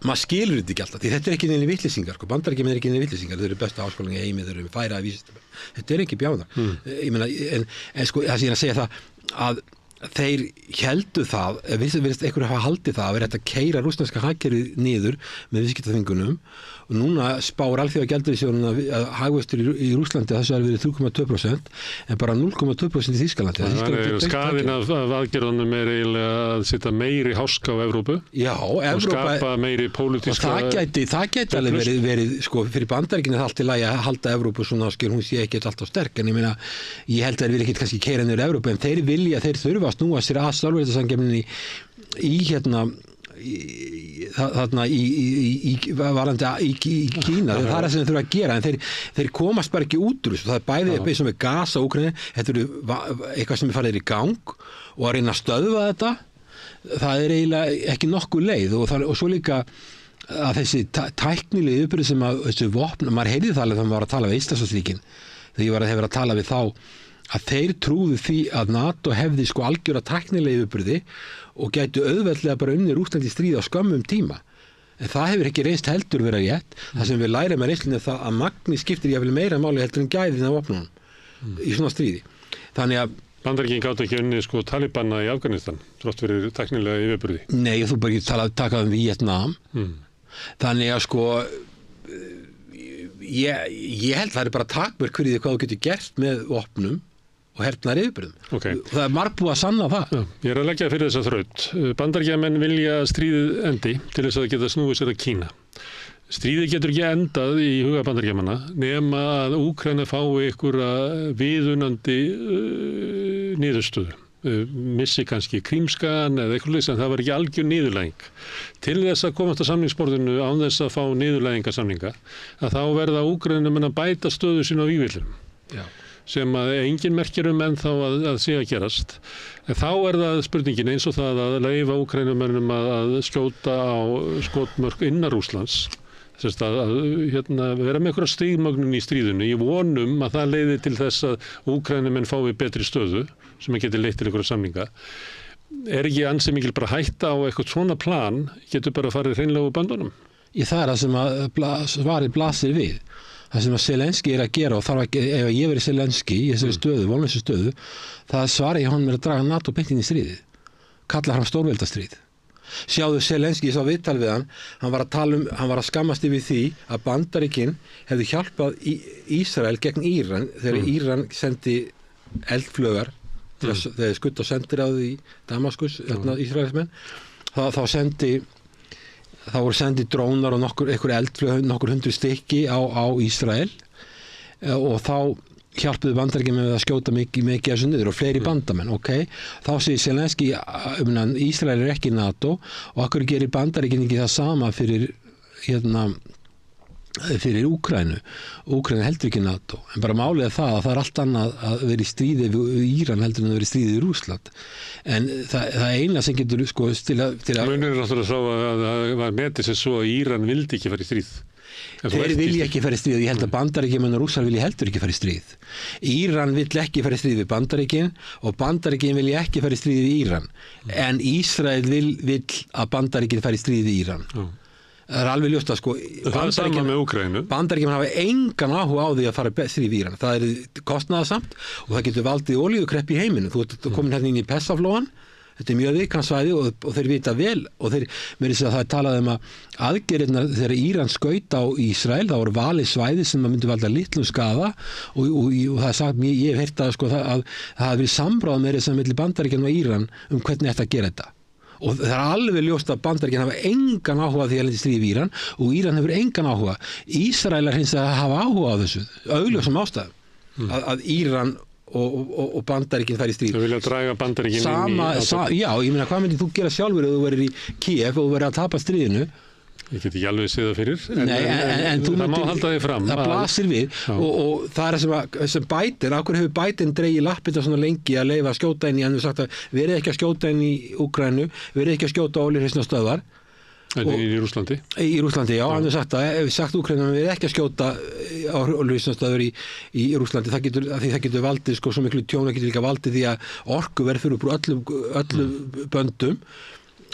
maður skilur þetta ekki alltaf því þetta er ekki neina vitleysingar sko. Bandaríkjamenn er ekki neina vitleysingar, þau eru bestu háskólan í heimi, þau eru færaða vísindamenn, þetta er ekki bjáðar ég meina, en sko það sem ég að segja það að þeir héldu það, virðist einhverju hafa haldið það að vera hægt að keyra rússneska hagkerfið niður með viðskiptaþvingunum og núna spár Alþjóðagjaldeyrissjóðurinn að hagvöxtur í Rússlandi þessu hafi verið 3,2% en bara 0,2% í Þýskalandi. Skaðinn af aðgerðunum er eiginlega að setja meiri háska á Evrópu og skapa meiri pólitíska það gæti alveg verið sko fyrir Bandaríkinu er það allt í lagi að halda Evrópu svona skil hún sé ekki alltaf sterk en ég held að þeir vilja ekki kannski keyra niður Evrópu en þeir þurfa að snúa sér að stórveldassamkeppninni í þarna í Kína, það er það sem þeir þurfa að gera, en þeir komast bara ekki út úr þessu. Það er bæðið eins og með gas á Úkraínu, þetta eru eitthvað sem er farið í gang og að reyna að stöðva þetta, það er eiginlega ekki nokkuð leið og svo líka að þessi tæknilegi uppbyrði sem að þessu vopn, maður heyrði það alveg þegar maður var að tala við Eystrasaltsríkin, þegar ég hefur að tala við þá, að þeir trúðu því að NATO hefði sko algjöra tæknilegi uppbyrði og gætu auðveldlega bara unnið Rússland í stríð á skömmum tíma. En það hefur ekki reynst heldur vera rétt. Það sem við lærum með reynslunni er það að magni skiptir jafnvel meira máli heldur en gæðin af vopnunum í svona stríði. Þannig að Bandaríkin gátu ekki unnið sko Talibana í Afganistan, þrátt fyrir tæknilega yfirburði. Nei, þú bara ekki taka um Víetnam. Þannig að sko ég held það er bara takmörk fyrir því hvað þú getur gert með vopnum og hernaðar yfirburðum. Okay. Það er margbúið að sanna það. Já, ég er að leggja fyrir þessa þraut. Bandaríkjamenn vilja stríðið endi til þess að það geta snúið sér að Kína. Stríðið getur ekki endað í huga Bandaríkjamanna nema að Úkraína fái einhverja viðunandi niðurstöðu. Missi kannski Krímskagan eða eitthvað leys, en það var ekki algjör niðurlæging. Til þess að komast að samningsborðinu án þess að fá niðurlægingasamninga, að þá verða Úkraínamenn að bæta stöðu sín á vígvöllum. Já. Sem að engin merkir ennþá að sé að gerast. En þá er það spurningin eins og það að leyfa Úkrænumönnum að skjóta á skotmörk innan Rússlands. Þess að vera með einhverja stigmögnun í stríðinu. Ég vonum að það leiði til þess að Úkrænumenn fái betri stöðu sem að geti leitt til einhverja samninga. Er ekki ansi mikil bara hætta á eitthvað svona plan, getur bara farið hreinlega úr böndunum? Það er það sem að svarið blasir við. Það sem að Zelenski er að gera og þarf að, ef ég verið Zelenski í þessari stöðu, vonlausu stöðu, það svari hann með að draga NATO beint inn í stríðið. Kalla hann stórveldastríð. Sjáðu Zelenski, ég sá viðtal við hann var að tala hann var að skammast yfir því að Bandaríkin hefðu hjálpað Ísrael gegn Íran þegar Íran sendi eldflögar þegar skutt á sendiráði í Damaskus, Ísraelsmenn, þá voru sendið drónar og nokkur eldflög, nokkur 100 stykki á Ísrael og þá hjálpuðu Bandaríkin með að skjóta mikið þessu niður og fleiri bandamenn, þá segir Zelenski Ísrael er ekki NATO og okkur gerir Bandaríkin ekki það sama fyrir Úkraínu. Úkraína heldur ekki NATO, en bara málið er það að það er allt annað að vera í stríði við Íran heldur en að vera í stríði við Rússland. En það eina sem getur sko til að Munur er náttúrulega svo að það var metið sér svo að Íran vildi ekki fara í stríð. Þeir vilja ekki fara í stríð. Ég held að Bandaríkjamenn og Rússar vilja heldur ekki fara í stríð. Íran vill ekki fara í stríð við Bandaríkin og Bandaríkin vilja ekki fara í stríð við Íran. En Ísrael vill að Bandaríkin fara í stríð við Íran. Það er alveg ljóst að sko Bandaríkjamenn hafa engan áhuga á því að fara stríð við Íran. Það er kostnaðarsamt og það getur valdið olíukreppu í heiminum. Þú ert komin hérna inn í Persaflóan. Þetta er mjög viðkvæmt og þeir vita vel og þeir meira þess að það er talað að aðgerðirnar þegar Íran skaut á Ísrael, það voru valið svæði sem myndi valda litlum skaða og það er sagt, ég hef heyrt að sko að það hafi verið samráð með þess að milli Bandaríkjanna og Íran hvernig þetta að gera þetta. Og það er alveg ljóst að Bandaríkjanna hafa engan áhuga því að lenda í stríði við Íran og Íran hefur engan áhuga. Ísraelar hins vegar hafa áhuga á þessu, augljósum ástæðum að Íran og Bandaríkin fær í stríð. Þú vilja draga Bandaríkin inn í já, ég meina, hvað myndir þú gera sjálfur ef þú verður í Kiev og þú verður að tapa stríðinu? Ég get ekki alveg séð það fyrir. En það má halda þig fram. Það blasir við og það er sem Biden, af hverju hefur Biden dregið lappirnar svona lengi að leyfa að skjóta inn í, hann hefur sagt að verið ekki að skjóta inn í Úkraínu, verið ekki að skjóta olíuhreinsunarstöðvar. Í Rússlandi? Í Rússlandi, já, hann hefur sagt Úkraínu að við erum ekki að skjóta á olíuhreinsunarstöðvar í Rússlandi, það getur valdið sko svo miklu tjóna, getur líka valdið því að orkuverð fyrir upp úr öllum böndum,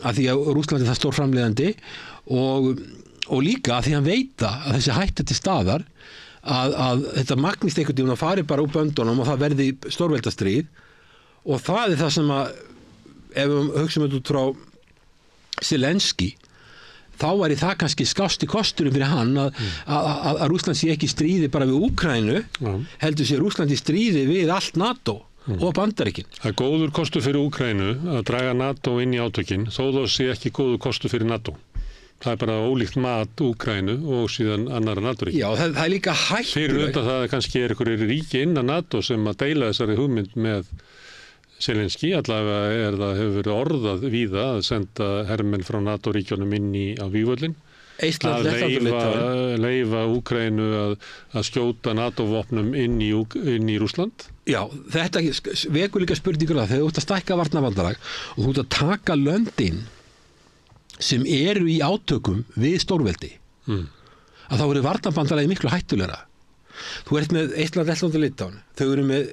að því að Rússlandi er það stór framleiðandi og líka að því hann veita að þessi hætta til staðar að þetta magnist einhvern veginn að fari bara úr böndunum og það verði stórveldastríð og það er það sem að ef við hugsaum þetta út frá Zelenski þá var í það kannski skásti kosturum fyrir hann að Rússland sé ekki stríði bara við Úkraínu heldur sé Rússland í stríði við allt NATO og Bandaríkin. Það er góður kostur fyrir Úkraínu að draga NATO inn í átökin þó þó sé ekki góður kostur fyrir NATO. Það er bara ólíkt mat Úkraínu og síðan annara NATO-ríki. Já, það er líka hættulegt. Fyrir undan það kannski einhverjir ríki innan NATO sem að deila þessari hugmynd með Zelenski, allavega hefur verið orðað víða að senda hermenn frá NATO-ríkjunum inn á vígvöllin. Eistland, að Lettland og Litháen. leyfa Úkraínu að skjóta NATO-vopnum inn í Rússland. Já, þetta vekur líka spurningur þegar þú ert að stækka varnarbandalag og þú ert að taka löndin sem eru í átökum við stórveldi, að þá eru varnarbandalagi miklu hættulegra. Þú ert með Eistland, Lettland og Litháen. Þau eru með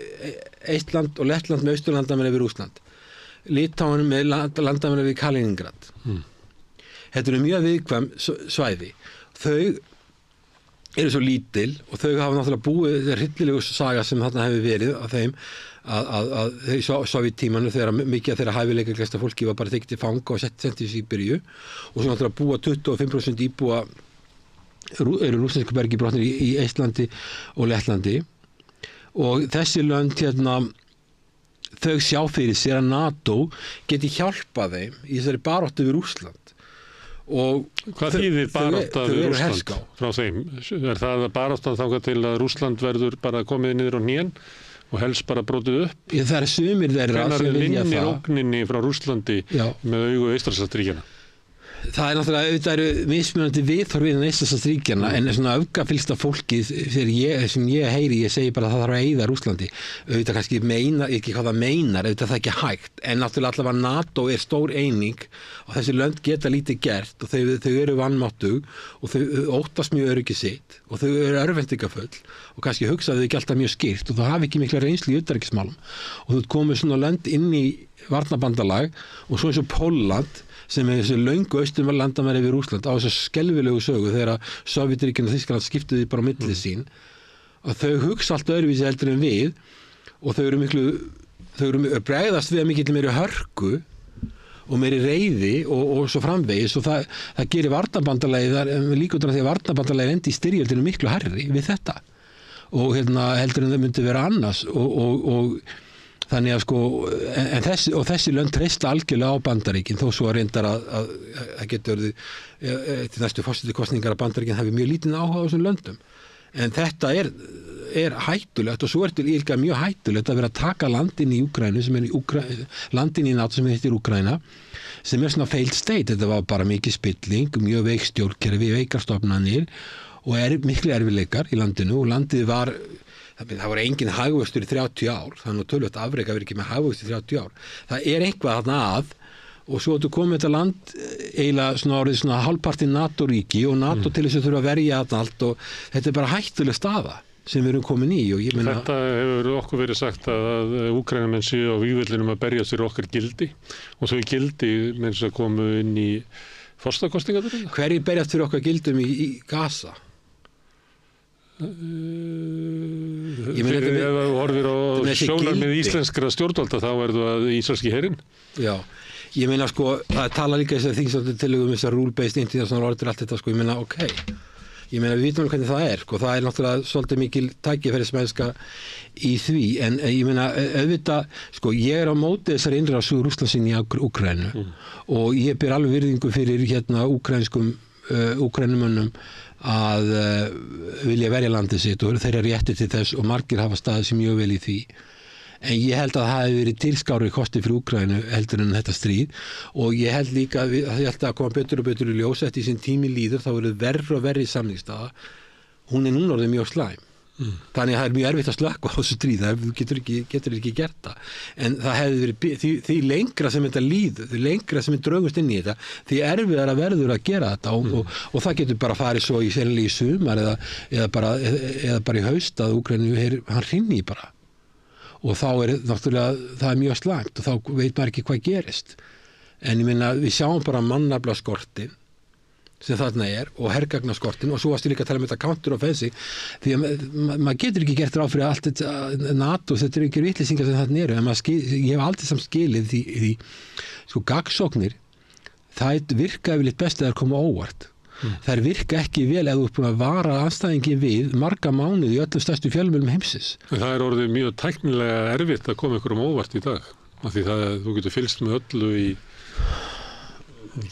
Eistland og Lettland með austurlandamæri við Rússland. Litháen með landamæri við Kaliningrad. Þetta eru mjög viðkvæm svæði. Þau eru svo lítil og þau hafa náttúrulega búið þeirra hryllilegu saga sem þarna hefur verið af þeim að þeir Sovjettímanu þegar mikið af þeirra hæfileikaglesta fólki var bara tekið til fanga og sent í Síberíu og svo náttúrulega búa 25% íbúa eru rússnesku bergi brotnir í Eistlandi og Lettlandi og þessi lönd þau sjá fyrir sér að NATO geti hjálpað þeim í þessari baráttu við Rússland. Og hvað þýðir barátta við Rússland frá þeim? Er það baráttan þangað til að Rússland verður bara komið niður á hnén og helst bara brotið upp? Það er sumir þeirra sem vilja það. Hvenær linnir ógninni frá Rússlandi með augu Eystrasaltsríkjanna? Það er náttúrulega, auðvitað eru mismunandi viðhorf innan Eystrasaltsríkjanna en svona öfgafyllsta fólkið sem ég heyri, ég segi bara að það þarf að eyða Rússlandi. Auðvitað kannski ekki hvað það meinar, auðvitað það ekki hægt, en náttúrulega allavega NATO er stór eining og þessi lönd geta lítið gert og þau eru vanmáttug og þau óttast mjög öryggi sitt og þau eru örvendingafull og kannski hugsaðu þau ekki alltaf mjög skýrt og það hafi ekki mikla reynslu í utanríkismálum og þú komið svona lönd inn í varnarbandalag og svo eins og Pólland sem er þessi löngu austurlandamæri við Rússland á þessu skelfilegu sögu þegar Sovjetríkin og Þýskaland skiptuði bara á milli sín að þau hugsa allt öðruvísi heldur en við og þau eru bregðast við að mikill meiri hörku og meiri reiði og svo framvegis og það gerir varnarbandalagið líka út af því að varnarbandalagið endi í styrjöldinu miklu hærri við þetta og heldur en það myndi vera annars og þannig að þessi lönd treysta algjörlega á Bandaríkin þó svo að reyndar að getur til næstu forsetakosningar að Bandaríkin hafi mjög lítinn áhuga á þessum löndum en þetta er hættulegt og svo er þetta mjög hættulegt að vera að taka landin í Úkraínu sem er landin í NATO sem heitir Úkraína sem er svona failed state, þetta var bara mikið spilling, mjög veik stjórnkerfi, veikar stofnanir og miklu erfileikar í landinu og landið það voru engin hagvöxtur í 30 ár, það er nú tölvöld afrek að vera ekki með hagvöxtur í 30 ár. Það er eitthvað þarna að og svo þú komið þetta land eiginlega svona hálfparti NATO-ríki og NATO til þess að þurfa að verja þetta allt og þetta er bara hættuleg staða sem við erum komin í. Og ég meina, þetta hefur okkur verið sagt að Úkraínamenn séu á vígvellinum að berja sér okkar gildi og þau gildi meins að komu inn í forsetakosningar. Hverjir berjast fyrir okkar gildum í Gaza? Fyrir ef þú horfir á sjónarmið íslenskra stjórnvalda þá er það ísraelski herinn. Já, ég meina það tala líka þess að þingstjórnartillögu þessar rule-based international order allt þetta ég meina ég meina við vitum hvernig það er það er náttúrulega svolítið mikil tækifærismennska í því en ég meina auðvitað ég er á móti þessari innrás úr Rússlandsinn í Úkraínu og ég ber alveg virðingu fyrir Úkrænumönnum að vilja verja landið sitt og þeirra rétti til þess og margir hafa staðið sem mjög vel í því en ég held að það hefði verið tilskári kosti fyrir Úkraínu heldur en þetta stríð og ég held líka að ég held að koma betur og betur í ljós eftir sem tími líður þá verður verri og verri samningsstaða hún er núna orðið mjög slæm þannig að það er mjög erfitt að slökkva á þessu stríð þú getur ekki gert það en það hefði verið því lengra sem þetta líður því lengra sem við draugumst inn í þetta því erfiðar að verður að gera þetta og það getur bara farið svo í sumar eða bara í haust að Úkraínu hann hrynji bara og þá er náttúrulega það er mjög slæmt og þá veit maður ekki hvað gerist en ég meina við sjáum bara mannafla skortin sem þarna er og hergagnaskortin og svo varstu líka að tala um þetta counter-offensive því að maður getur ekki gert ráð fyrir allt þetta NATO, þetta eru ekki vitleysingar sem þarna eru en ég hef aldrei samt skilið því gagnsóknir það virka yfirleitt best að það koma óvart þær virka ekki vel ef þú ert búin að vara anstæðingin við marga mánuði í öllum stærstu fjölmiðlum heimsins. Það er orðið mjög tæknilega erfitt að koma ykkur óvart í dag af því þú getur fylgst með öllu í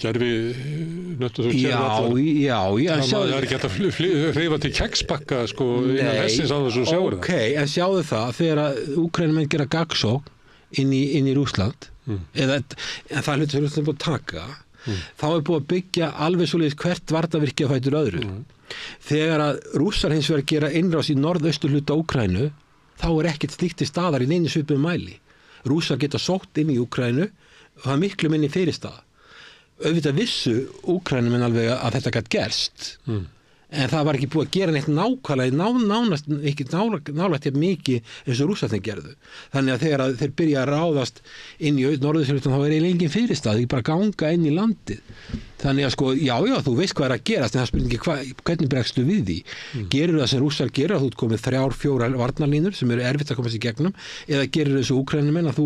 gerfi nöttu þú það er ekki hægt að hreyfa til keksbakka innan hessins á þessu sjáur en sjáðu það þegar Úkraínumenn gera gagnsókn inn í Rússland en það hlutur sem Rússland búið að taka þá búið að byggja alveg svoleiðis hvert varnarvirki að fætur öðru þegar að Rússar hins vegar gera innrás í norðaustur hluta Úkraínu þá ekkert slíkt til staðar í neinu svipuðum mæli Rússar geta sótt inn í Úkraínu og það miklu minni fyrirstaða auðvitað vissu Úkraínumenn alveg að þetta gat gerst en það var ekki búið að gera neitt nákvæmlega nánast ekki nálægt mikið eins og Rússarnir gerðu þannig að þegar þeir byrja að ráðast inn í norðurhlutann þá engin fyrirstað, ekki bara ganga inn í landið þannig að sko, já, þú veist hvað að gerast en það spyrir ekki hvernig bregstu við því gerur það sem Rússar gerur að þú ert komið 3-4 varnarlínur sem eru erfitt að komast í gegnum eða gerur þessu Úkraínumenn að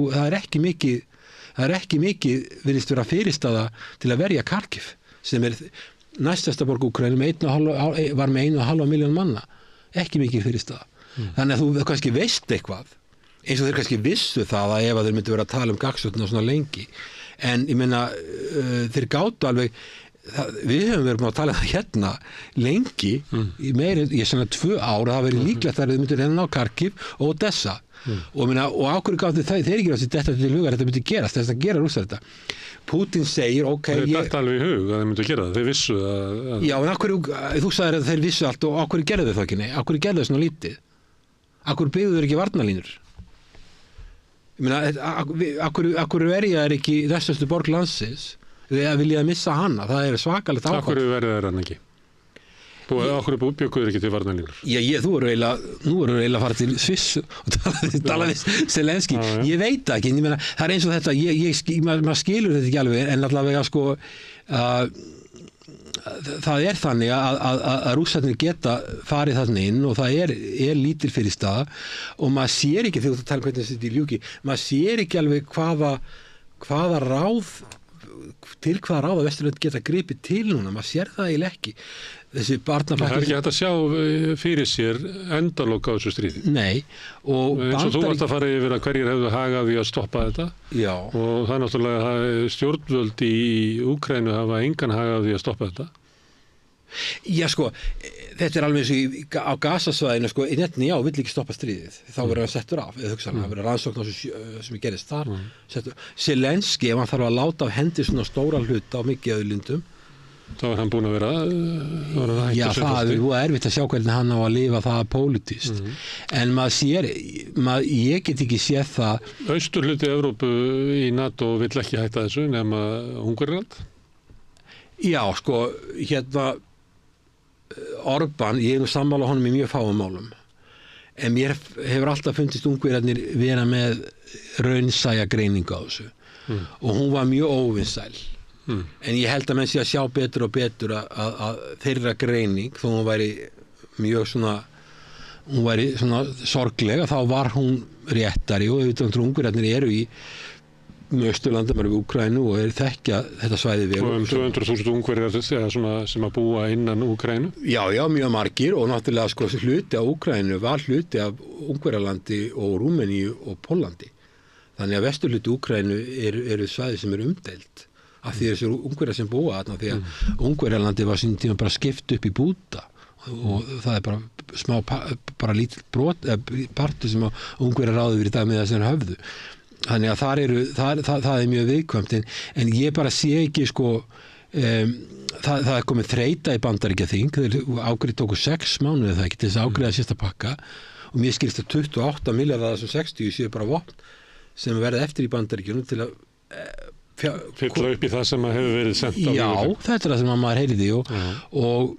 það er ekki mikið virðist vera fyrirstaða til að verja Kharkiv sem næstasta borg Úkraínu var með 1,5 milljón manna ekki mikið fyrirstaða þannig að þú kannski veist eitthvað eins og þeir kannski vissu það að ef þeir myndu vera að tala um gagsóknina svona lengi en ég meina þeir gátu alveg við höfum verið búin að tala um það hérna lengi í meira, ég sann að 2 ár það verið líklegt að þeir myndu reyna á Kharkiv og Odessa og ákveður gátu þeir ekki rátt þetta til hugar þetta myndi gerast þess að gera Rússar þetta Putin segir, ok þeir dætt alveg í hug að þeir myndu gera það, þeir vissu að já, en þú sagðir að þeir vissu allt og ákveður gerðu þau það ekki, nei, ákveður gerðu þau svona lítið ákveður byggðu þau ekki varnarlínur ég meina, ákveður verja er ekki þessastu borg landsins við vilja missa hana, það er svakalegt ákvæmt ákveður verja er hann ekki ákveður bjökuður ekki til varnarlínur þú eru eiginlega að fara til Sviss og tala við Zelenski ég veit ekki, ég meina, það er eins og þetta maður skilur þetta ekki alveg en allavega sko það er þannig að Rússarnir geta farið þarna inn og það er lítil fyrirstaða og maður sér ekki þegar þú tala hvernig þetta í ljúki maður sér ekki alveg hvaða ráð til hvaða ráð að Vesturlönd geta gripið til núna, maður sér það eiginlega ekki þessi barnapakki það er ekki hægt að sjá fyrir sér endalok á þessu stríði nei og eins og þú varst að fara yfir að hverjir hefðu hagað því að stoppa þetta já og það er náttúrulega stjórnvöld í Úkraínu hafa engan hagað því að stoppa þetta já sko, þetta er alveg eins og á Gasasvæðinu sko, í netni já, vill ekki stoppa stríðið þá verður hann settur af, eða hugsaðan það verður rannsókn á sem gerist þar Zelenski, ef hann þarf að láta af hendi svona stóra hluta á mikið auðlindum þá er hann búin að vera já, það er erfitt að sjá hvernig hann á að lifa það pólitískt en maður sér, ég get ekki séð það Austurhluti Evrópu í NATO vill ekki hætta þessu nema Ungverjaland já, sko, hérna Orbán, ég nú sammála honum í mjög fáum málum en mér hefur alltaf fundist Ungverjarnir vera með raunsæja greiningu á þessu og hún var mjög óvinsæl en ég held að menn sé að sjá betur og betur að þeirra greining þó hún væri mjög svona sorglega þá var hún réttari og auðvitað Ungverjarnir eru í Austurlandi, maður við Úkraínu og þekkja þetta svæði vel. Og 200.000 Ungverjar sem að búa innan Úkraínu? Já, mjög margir og náttúrulega sko hluti af Úkraínu var hluti af Ungverjalandi og Rúmeníu og Póllandi. Þannig að vesturhluti Úkraínu eru svæði sem eru umdeilt af því þessu Ungverjar sem búa þarna því að Ungverjalandi var sín tíma bara skipt upp í búta og það er bara smá bara lítill partur sem Ungverjar ráðu fyrir dag með þessari höfðu. Þannig að það er mjög viðkvæmt en ég bara sé ekki sko það er komið þreyta í Bandaríkjaþing þeir ágreið tóku 6 mánuði það ekki til þess að ágreiða sísta pakka og mér skilst að 28 milljarðar af þessum 60 séu bara vopn sem verða eftir í Bandaríkjunum til að fylla upp í það sem hefur verið sent á já, þetta er það sem maður heyriði og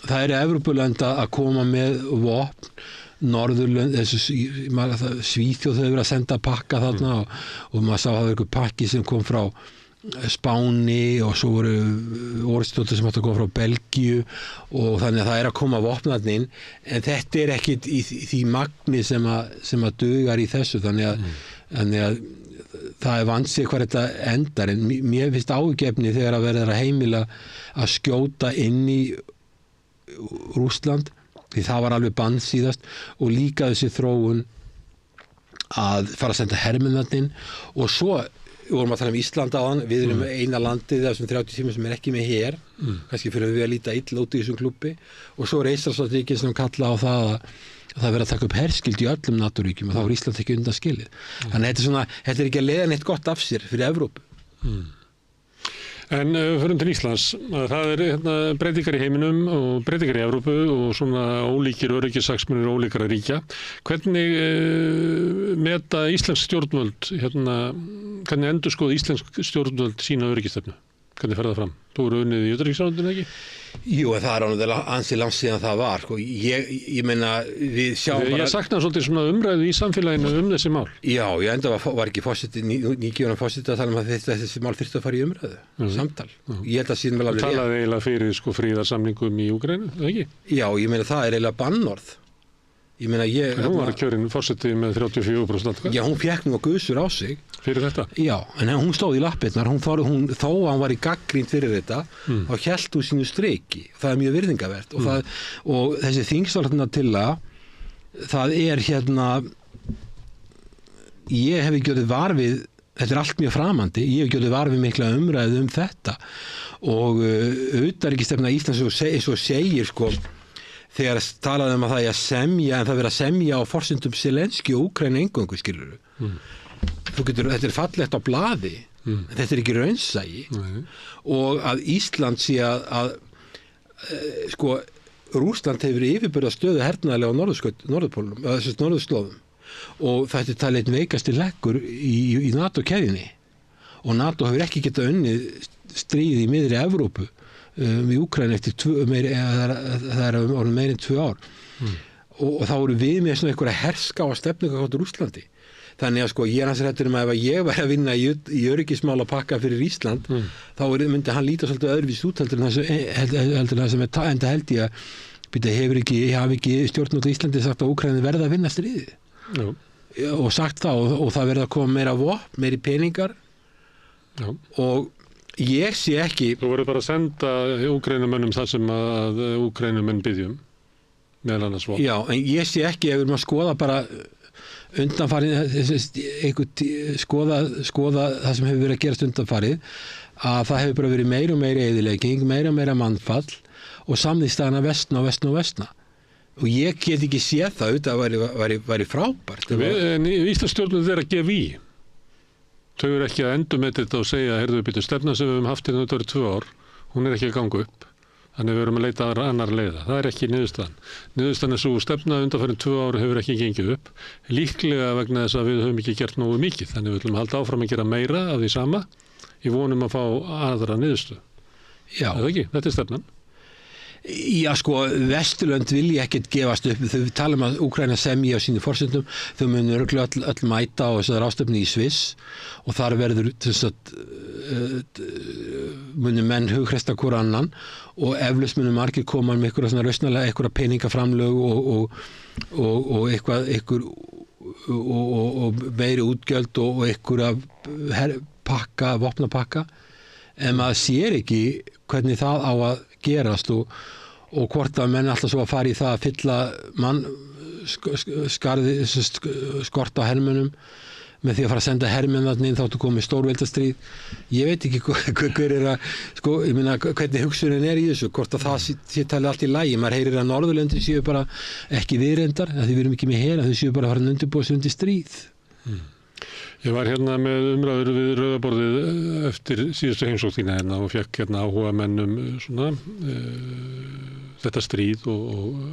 það eru Evrópulönd að koma með vopn Norðurlönd, Svíþjóð þau verið að senda pakka þarna og maður sá að það var einhver pakki sem kom frá Spáni og svo voru orðstóttir sem átt að koma frá Belgíu og þannig að það er að koma vopnarnir en þetta er ekkit í því magni sem að dugar í þessu þannig að það er vansið hvað þetta endar en mér finnst ágefni þegar að verða að heimila að skjóta inn í Rússland því það var alveg bann síðast og líka þessi þróun að fara að senda hermennarnir og svo vorum að tala Ísland áðan, við erum eina landið þessum 30 tíma sem ekki með her, kannski fyrir við að líta illa út í þessum klubbi, og svo Eystrasaltsríkin sem kalla á það að það verið að taka upp herskild í öllum NATO-ríkjum og þá Ísland ekki undan skilið. Þannig að þetta ekki að leiða neitt gott af sér fyrir Evrópu. En förum til Íslands, það breytingar í heiminum og breytingar í Evrópu og svona ólíkir öryggishagsmunir ólíkra ríkja. Hvernig meta íslensk stjórnvöld, hvernig endurskoða íslensk stjórnvöld sína öryggisstefnu? Hvernig fer það fram? Þú eru unnið í utanríkisráðuneytinu, ekki? Jú, en það er alveg ansi langt síðan það var. Sko. Ég meina, við sjáum bara... Ég sakna svolítið svona umræðu í samfélaginu þessi mál. Já, ég enda var ekki nýgjöran fórseti að tala um að þessi mál þyrfti að fara í umræðu, samtal. Ég held að síðan vel alveg... Talaði eiginlega fyrir fríðarsamningum í Úkraínu, eða ekki? Já, ég meina það er eiginlega bannorð. Ég meina hún var kjörin fórseti með 34% atkvæði. Já, hún fékk nú að gusur á sig. Fyrir þetta? Já, en hún stóð í lappirnar, þó að hann var í gagnrýnd fyrir þetta, þá hélt hún sínu streiki. Það er mjög virðingavert og þessi þingsályktunartillaga, það er ég hef ekki orðið var við, þetta er allt mjög framandi, ég hef ekki orðið var við mikla umræðu þetta og utanríkisstefna Íslands eins og segir sko, þegar talaði um að það er að semja, en það verið að semja á forsendum Zelenski og Úkraínu eingöngu, skilurðu. Þetta er fallegt á blaði, en þetta er ekki raunsæi og að Ísland sé að sko, Rússland hefur verið yfirburða stöðu hernaðarlega á norðurpólnum, norðurslóðum og þetta er talið einn veikasti leggur í NATO-keðjunni og NATO hefur ekki getað unnið stríð í miðri Evrópu í Úkraínu eftir það er orðið meira en 2 ár og þá eru við með svona einhverja herska á stefnu á Rússlandi. Þannig að sko ég er hans hræddur að ef ég væri að vinna í öryggismála pakka fyrir Ísland þá myndi hann líta svolítið öðruvís út heldur en það sem enda held ég að hafi ekki stjórnvöld í Íslandi sagt að Úkraína verða að vinna stríðið og sagt það og það verða að koma meira vopn, meiri peningar og ég sé ekki... Þú verður bara að senda Úkraínumönnum það sem að Úkraínumenn byggjum meðal annars vopn. Já, en ég sé ekki ef við erum að skoða bara undanfarið, skoða það sem hefur verið að gerast undanfarið, að það hefur bara verið meira og meira eyðilegging, meira og meira mannfall og samþýstaðan að vestna. Og ég get ekki séð það auðvitað að væri frábært. En Íslands stjórnvöld er að gefa í. Þau eru ekki að endurmeta þetta og segja, heyrðu við stefna sem við höfum haft hérna þetta 2 ár, hún er ekki að ganga upp. Þannig við erum að leita annar leiða. Það er ekki niðurstaðan. Niðurstaðan er svo stefna undanfarin 2 ár hefur ekki gengið upp. Líklega vegna þess að við höfum ekki gert nógu mikið. Þannig við ætlum að halda áfram að gera meira af því sama. Í vonum að fá aðra niðurstöð. Já. Er það ekki? Þetta er stefnan. Já, sko, Vesturlönd vilja ekkert gefast upp. Þau tala um að Úkraína semji á sínu forsendum. Þau munu örugglega öll mæta á þessar ráðstefnu í Sviss og þar verður munu menn hughresta hvor annan og eflaust munu margir koma með eitthvað svona rausnalega, eitthvað peningaframlög og eitthvað og meiri útgjöld og eitthvað vopnapakka en maður sér ekki hvernig það á að gerast og hvort að menn alltaf svo að fara í það að fylla skort á hermönum með því að fara að senda hermenn þarna inn þáttu komið stórveldastríð. Ég veit ekki hver er að, sko, ég meina hvernig hugsunin er í þessu, hvort að það sé talið allt í lagi. Maður heyrir að Norðurlöndin séu bara ekki viðreyndar, að því við erum ekki með her, að þau séu bara að fara að undirbúa sig undir stríð. Ég var hérna með umræður við Rauðaborðið eftir síðustu heimsókn þína hérna og fekk hérna áhuga mennum svona þetta stríð og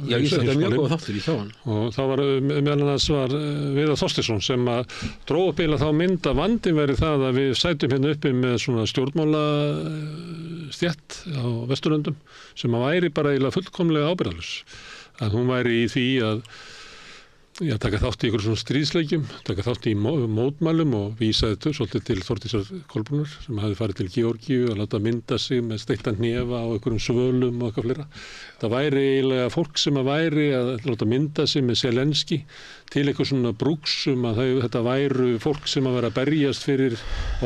Já, ég sagði þetta mjög góð þáttur í þá hann. Og þá var meðal annars var Viðar Þorsteinsson sem að dró upp eiginlega þá mynd að vandinn væri það að við sætum hérna uppi með svona stjórnmála stétt á Vesturlöndum sem að væri bara eiginlega fullkomlega ábyrgðarlaus. Að hún væri í því að taka þátt í ykkur svona stríðsleikjum, taka þátt í mótmælum og vísaði svolítið til Þórdísar Kolbrúnar sem hafði farið til Georgíu að láta mynda sig með steiktan hnefa á einhverjum svölum og eitthvað fleira. Það væri eiginlega fólk sem að væri að láta mynda sig með Zelenski til eitthvað svona brúksum að þetta væru fólk sem að vera að berjast fyrir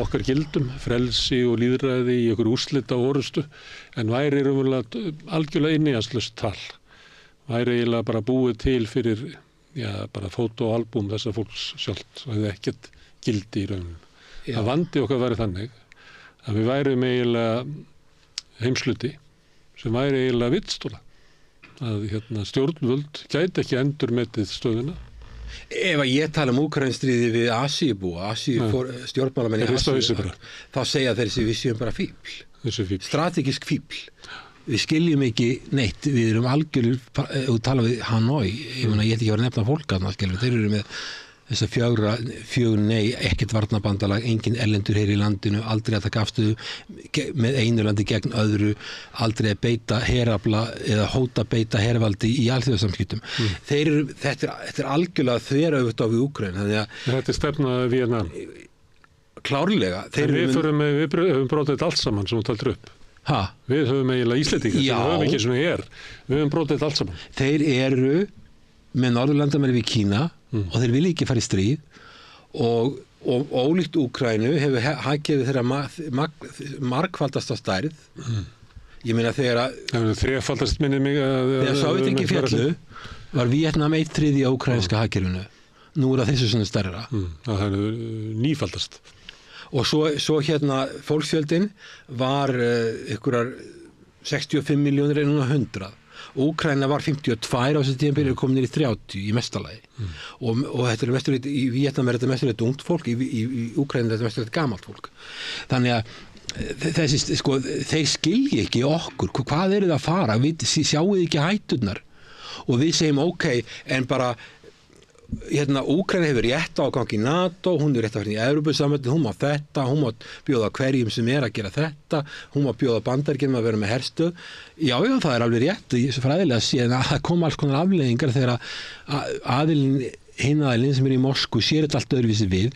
okkar gildum, frelsi og lýðræði í einhverju úrslita orrustu en væri raunverulega algjörlega innihalslaust tal. Væri eiginlega bara búið til fyrir bara fótó og albúm þessar fólks sjálft og hefði ekkert gildi í rauninu. Já. að vandi okkar væri þannig að við værum eiginlega heimsluti sem væri eiginlega vittstóla. Að stjórnvöld gæti ekki endurmetið stöðuna. Ef að ég tala Úkraínstríði við Asíubúa, stjórnmálamenn í Asíu, þá segja þeir sem við séum bara fíbl. Strategísk fíbl. Við skiljum ekki neitt, við erum algjörður, og tala við Hanoi, ég held ekki að vera nefna fólk að þeir eru með þess að fjögur nei, ekkert varnarbandalag, engin erlendur hér í landinu, aldrei að taka afstöðu með einu landi gegn öðru, aldrei að beita herafla eða hóta beita hervaldi í alþjóðasamskiptum. Þetta er algjörlega þveröfugt á við Úkraínu, þannig að þetta er stefna Víetnam. Klárlega. Við höfum brotið allt saman sem þú taldir upp. Við höfum eiginlega Íslendinga sem höfum ekki svona við höfum brotið allt saman. Þeir eru með Norðurlandamæri við Kína og þeir vilja ekki fara í stríð og ólíkt Úkraínu hefur hagkerfið þeirra margfaldasta stærð. Ég meina þegar þrefaldast minni mig þegar Sovétríkin féllu var Víetnam 1/3 á úkraínska hagkerfinu. Nú er það þessu svona stærra. Það er nýfaldast. Og svo fólksfjöldin var einhverjar 65 milljónir en núna 100. Úkraína var 52 á þessu tímabili og komin niður í 30 í mestalagi. Og þetta er mesturleit, í Víetnam er þetta mesturleit ungt fólk, í Úkraína er þetta mesturleit gamalt fólk. Þannig að þeir skilji ekki okkur, hvað eru það að fara, við sjáum ekki hætturnar og við segjum ok, en bara Úkraína hefur rétt á að ganga í NATO, hún er rétt að fara í Evrópusambandið, hún má þetta, hún má bjóða hverjum sem er að gera þetta, hún má bjóða Bandaríkjunum að vera með herstöð. Já, það er alveg rétt, ég er svo fræðilega að sé að það koma alls konar afleiðingar þegar hinn aðilinn sem er í Moskvu sér þetta allt öðruvísi við,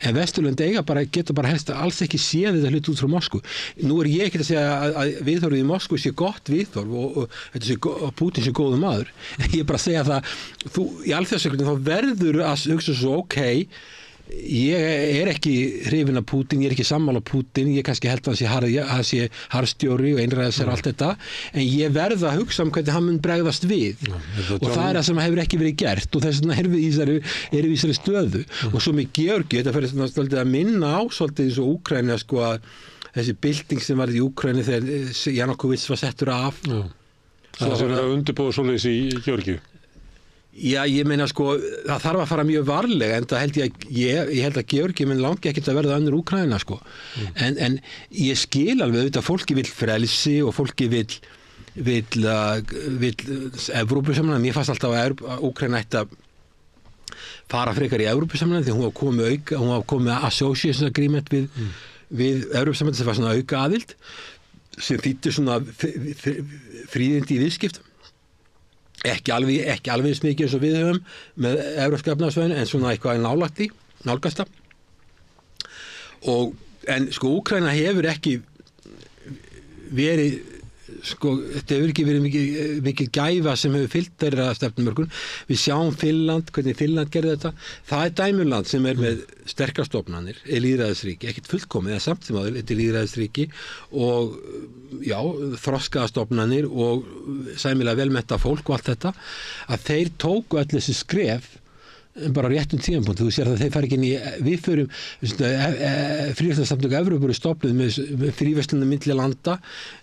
en Vesturlönd geta bara helst alls ekki séð þetta hlut út frá Moskvu. Nú er ég ekki að segja að viðhorfið í Moskvu sé gott viðhorf og Pútín sé góður maður. Ég er bara að segja það, í alþjóðasökulum þá verður að hugsa svo ég er ekki hrifinn af Pútín, ég er ekki sammála Pútín, ég kannski held að hann sé harðstjóri og einræða sér allt þetta, en ég verð að hugsa hvernig hann mun bregðast við og það er það sem hefur ekki verið gert og þess vegna erum við í þessari stöðu og svo með Georgi, þetta fyrir að minna á svolítið eins og Úkraína að þessi bylting sem var í Úkraínu þegar Janukovic var settur af. Það sem er að undirbúa svoleiðis í Georgi. Já, ég meina það þarf að fara mjög varlega en það ég held að Georgi minn langi ekkert að verða önnur Úkraína en ég skil alveg auðvitað fólki vill frelsi og fólki vill Evrópusamlega, mér fannst alltaf að Úkraína ætti að fara frekar í Evrópusamlega því hún var komið með association agreement við Evrópusamlega sem var svona auka aðild sem þýddi svona fríðindi í viðskiptum. Ekki alveg eins mikið eins og við höfum með Evrópska efnahagssvæðinu en svona eitthvað nálgast það. En Úkraína hefur ekki verið þetta hefur ekki verið mikið gæfa sem hefur fylgt þeirra stefnumörkun. Við sjáum hvernig Finnland gerði þetta. Það er dæmuland sem er með sterkar stofnanir, er lýðræðisríki, ekkert fullkomið, en samt sem áður, þetta er lýðræðisríki og þroskaða stofnanir og sæmilega velmennta fólk og allt þetta, að þeir tóku allir þessi skref bara réttum tímapunkt. Þú sér að þeir fara ekki inn í við förum fríverslunarsamtök Evrópu eru stofnuð með fríverslunum milli landa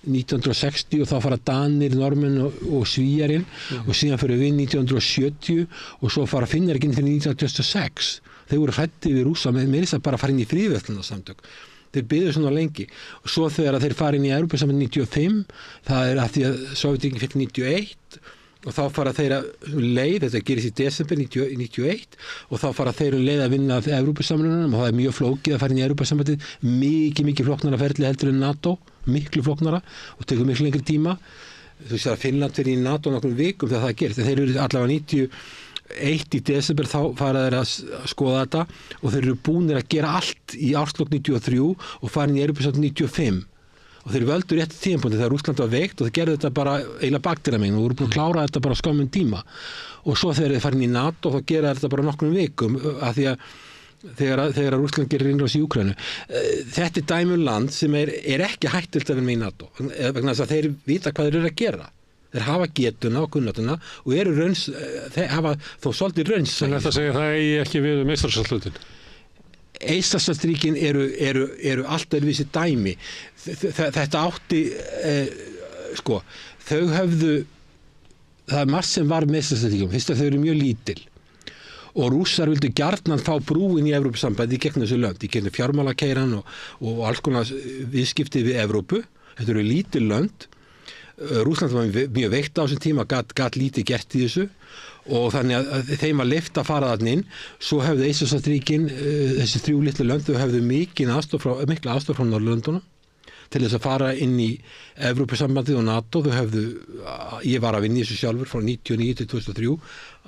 1960 og þá fara Danir, Normenn og Svíjarinn og síðan fyrir við 1970 og svo fara Finnarinn fyrir 1926. Þeir voru hræddir við Rússa með þess að bara fara inn í fríverslunarsamtök. Þeir byðu svona lengi og svo þegar þeir fara inn í Evrópusambandið 95, það er að því að Sovétríkin féll 91 og þá fara þeir leið, þetta gerist í desember 91 og þá fara þeir leið að vinna að Evrópusambandinu og það er mjög flókið að fara inn í Evrópusambandið, mikið flóknara ferli heldur en NATO, miklu flóknara og tekur miklu lengri tíma. Þú sér að Finnland fyrir í NATO nokkrum vikum þegar það gerist, þeir eru allavega 91 í desember þá fara þeir að skoða þetta og þeir eru búnir að gera allt í árslok 93 og fara inn í Evrópusambandið 95. Og þeir völdu rétt tímapunkti þegar Rússland var veikt og þeir gerðu þetta bara eiginlega bakdýramegin og voru búin að klára þetta bara á skömmum tíma og svo þegar þeir farin í NATO þá gera þetta bara nokkrum vikum af því að þegar Rússland gerir innrás í Úkraínu. Þetta er dæmuland sem er ekki hættilt að vera með í NATO vegna þess að þeir vita hvað þeir eru að gera. Þeir hafa getuna og kunnátuna og eru þeir hafa þó svolítið rauns. En þetta segir það eigi ekki við Eystrasaltsflötinn? Eystrasaltsríkin eru allt öðruvísi dæmi. Þetta átti, sko, þau höfðu, það er margt sem var með Eystrasaltsríkjum, fyrst að þau eru mjög lítil og Rússar vildu gjarnan fá brúin í Evrópusambandi í gegnum þessu lönd, í gegnum fjármálakeiran og alls konar viðskipti við Evrópu. Þetta eru lítil lönd. Rússland var mjög veikt á þessum tíma, gat lítið gert í þessu og þannig að þeim var leyft að fara þarna inn. Svo hefðu Eystrasaltsríkin, þessi 3 litlu lönd, þau hefðu mikla aðstoð frá Norðurlöndunum til þess að fara inn í Evrópusambandið og NATO. Þau hefðu, ég var að vinna í þessu sjálfur frá 1999 til 2003.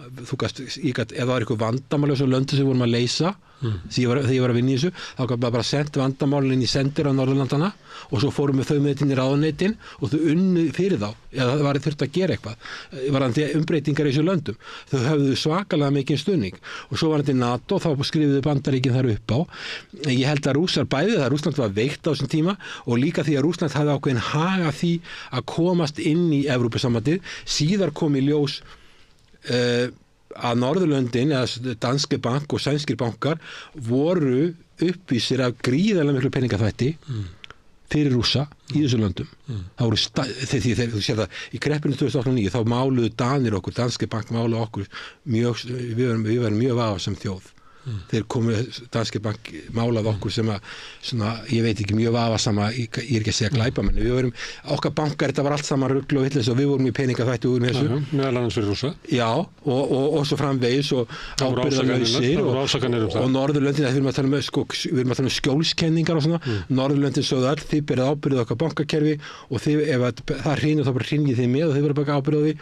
Ef það var eitthvað vandamál á þessu löndu sem vorum að leysa, þegar ég var að vinna í þessu, þá gaf bara sent vandamálinn inn í sendir á Norðurlandana og svo fórum við þau með inn í ráðuneytin og þau unnu fyrir þá, eða það var þurft að gera eitthvað, varðandi umbreytingar í þessu löndum. Þau höfðu svakalega mikinn stuðning og svo varðandi NATO, þá skrifuðu Bandaríkin þar upp á. Ég held að Rússar bæði það, Rússland var veikt á þessum tíma og líka því að Rússland hafði ákveðin haga því að komast inn í Evrópusambandið. Síðar kom í ljós að Norðurlöndin, eða Danske Bank og sænskir bankar voru uppvísir af gríðarlega miklu peningaþvætti fyrir Rússa í þessu löndum. Það voru þegar þú sér það í kreppinu 2008-2009 þá máluðu Danir okkur, Danske Bank máluðu okkur mjög, við varum mjög vafasam þjóð. Þeir komu, Danske Bank málaði okkur sem að, svona, ég veit ekki, mjög vafasama, ég er ekki að segja glæpamenn, við vorum, okkar bankar, þetta var allt saman rugl og vitleys og við vorum í peningaþvætti og við vorum þessu. Meðal annars fyrir Rússa. Já, og svo framvegis og ábyrgðarlausir og Norðurlöndin, við erum að tala um skjólskenningar og svona, Norðurlöndin sögðu öll, þið berið ábyrgð okkar bankakerfi og þið, ef það hrynur þá bara hrynjið þið með og þið verður bara ábyrgð á því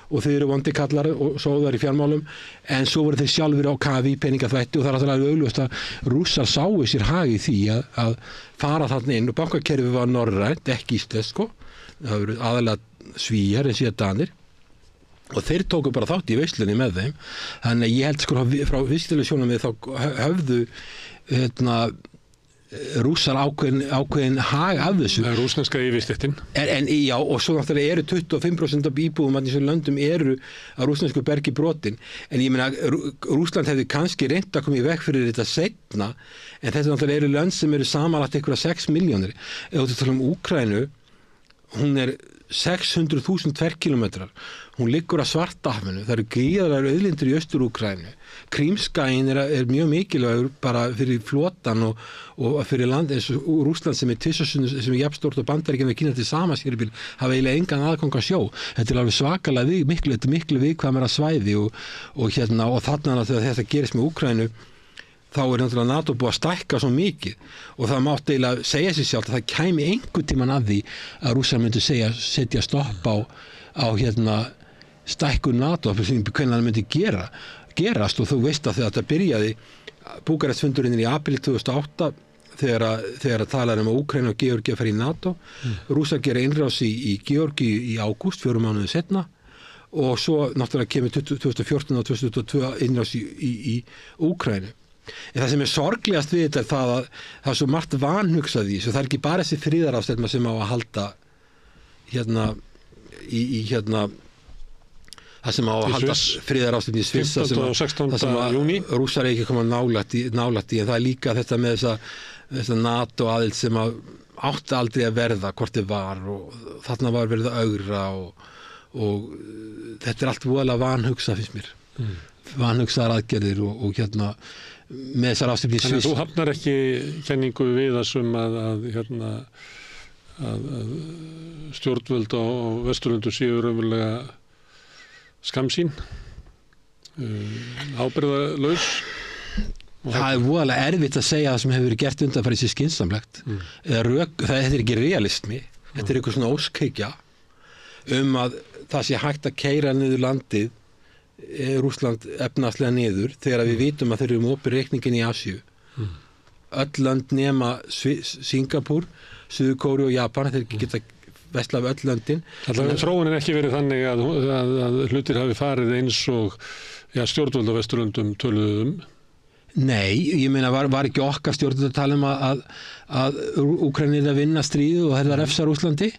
og þið eru vondi kallar og sóðar í fjármálum, en svo voru þeir sjálfur á kafi í peningaþvætti og það er alltaf augljóst að Rússar sáu sér hag í því að fara þarna inn og bankakerfi var norrænt, ekki íslenskt sko, það voru aðalega Svíar en síðan Danir og þeir tóku bara þátt í veislunni með þeim, þannig ég held sko frá viðskiptalegu sjónarmiði þá höfðu Rússar ákveðin hag af þessu. Rússneska yfirstéttin. En já, og svo náttúrulega eru 25% af íbúðum að þessum löndum eru að rússnesku bergi brotin. En ég meina, Rússland hefði kannski reynt að koma í veg fyrir þetta seinna, en þetta náttúrulega eru lönd sem eru samanlagt einhverja 6 milljónir. Ef þú tala um Úkraínu, hún er 600.000 tverrkilometrar. Hún liggur að Svartahafinu. Það eru gríðarlegar auðlindir í Austur-Úkraínu. Krímskaginn er mjög mikilvægur bara fyrir flotan og fyrir land eins og Rússland sem er tvisvarsinnum sem er jafnstórt og Bandaríkin við Kína til sama skýrbil hafa eiginlega engan aðgang að sjó. Þetta er alveg svakalega miklu viðkvæmara svæði og þarna þegar þetta gerist með Úkraínu þá er náttúrulega NATO búið að stækka svo mikið og það mátti eiginlega segja sér sjálft að það kæmi einhvern tímann að því að Rússar myndu setja stopp á stækkun NATO hvernig það myndi gerast og þú veist að þegar þetta byrjaði Búkarestfundurinn í apríl 2008 þegar að tala um að Úkraína og Georgía fer í NATO Rússar gera innrás í Georgíu í ágúst 4 mánuði seinna og svo náttúrulega kemur 2014 og 2022 innrás í Úkraínu. En það sem er sorglegast við þetta er það að það er svo margt vanhugsað í þessu. Það er ekki bara þessi friðarafstefna sem á að halda það sem á að halda friðarafstefna í Sviss 15. og 16. júní Rússar ekki koma nálægt í en það er líka þetta með þessa NATO aðild sem átti aldrei að verða hvort þið var og þarna var verið að augra og þetta er allt voðalega vanhugsað finnst mér vanhugsaðar aðgerðir og með þessar afstefni í Sviss. Þannig að þú hafnar ekki kenningu við þessum að stjórnvöld á Vesturlöndu séu raunverulega skammsýn, ábyrgðarlaus? Það er voðalega erfitt að segja það sem hefur verið gert undanfarið sér skynsamlegt. Þetta er ekki realismi, þetta er eitthvað svona óskhyggja að það sé hægt að keyra niður landið Rússland efnahagslega niður þegar við vitum að þeir eru opið reikningin í Asíu. Öll lönd nema Singapúr, Suður-Kóreu og Japan, þeir geta vesla af öll löndin. Þróunin ekki verið þannig að hlutir hafi farið eins og stjórnvöld á Vesturlöndum töluðum? Nei, ég meina var ekki okkar stjórnvöld að tala um að Úkraína er að vinna stríð og það refsa Rússlandi?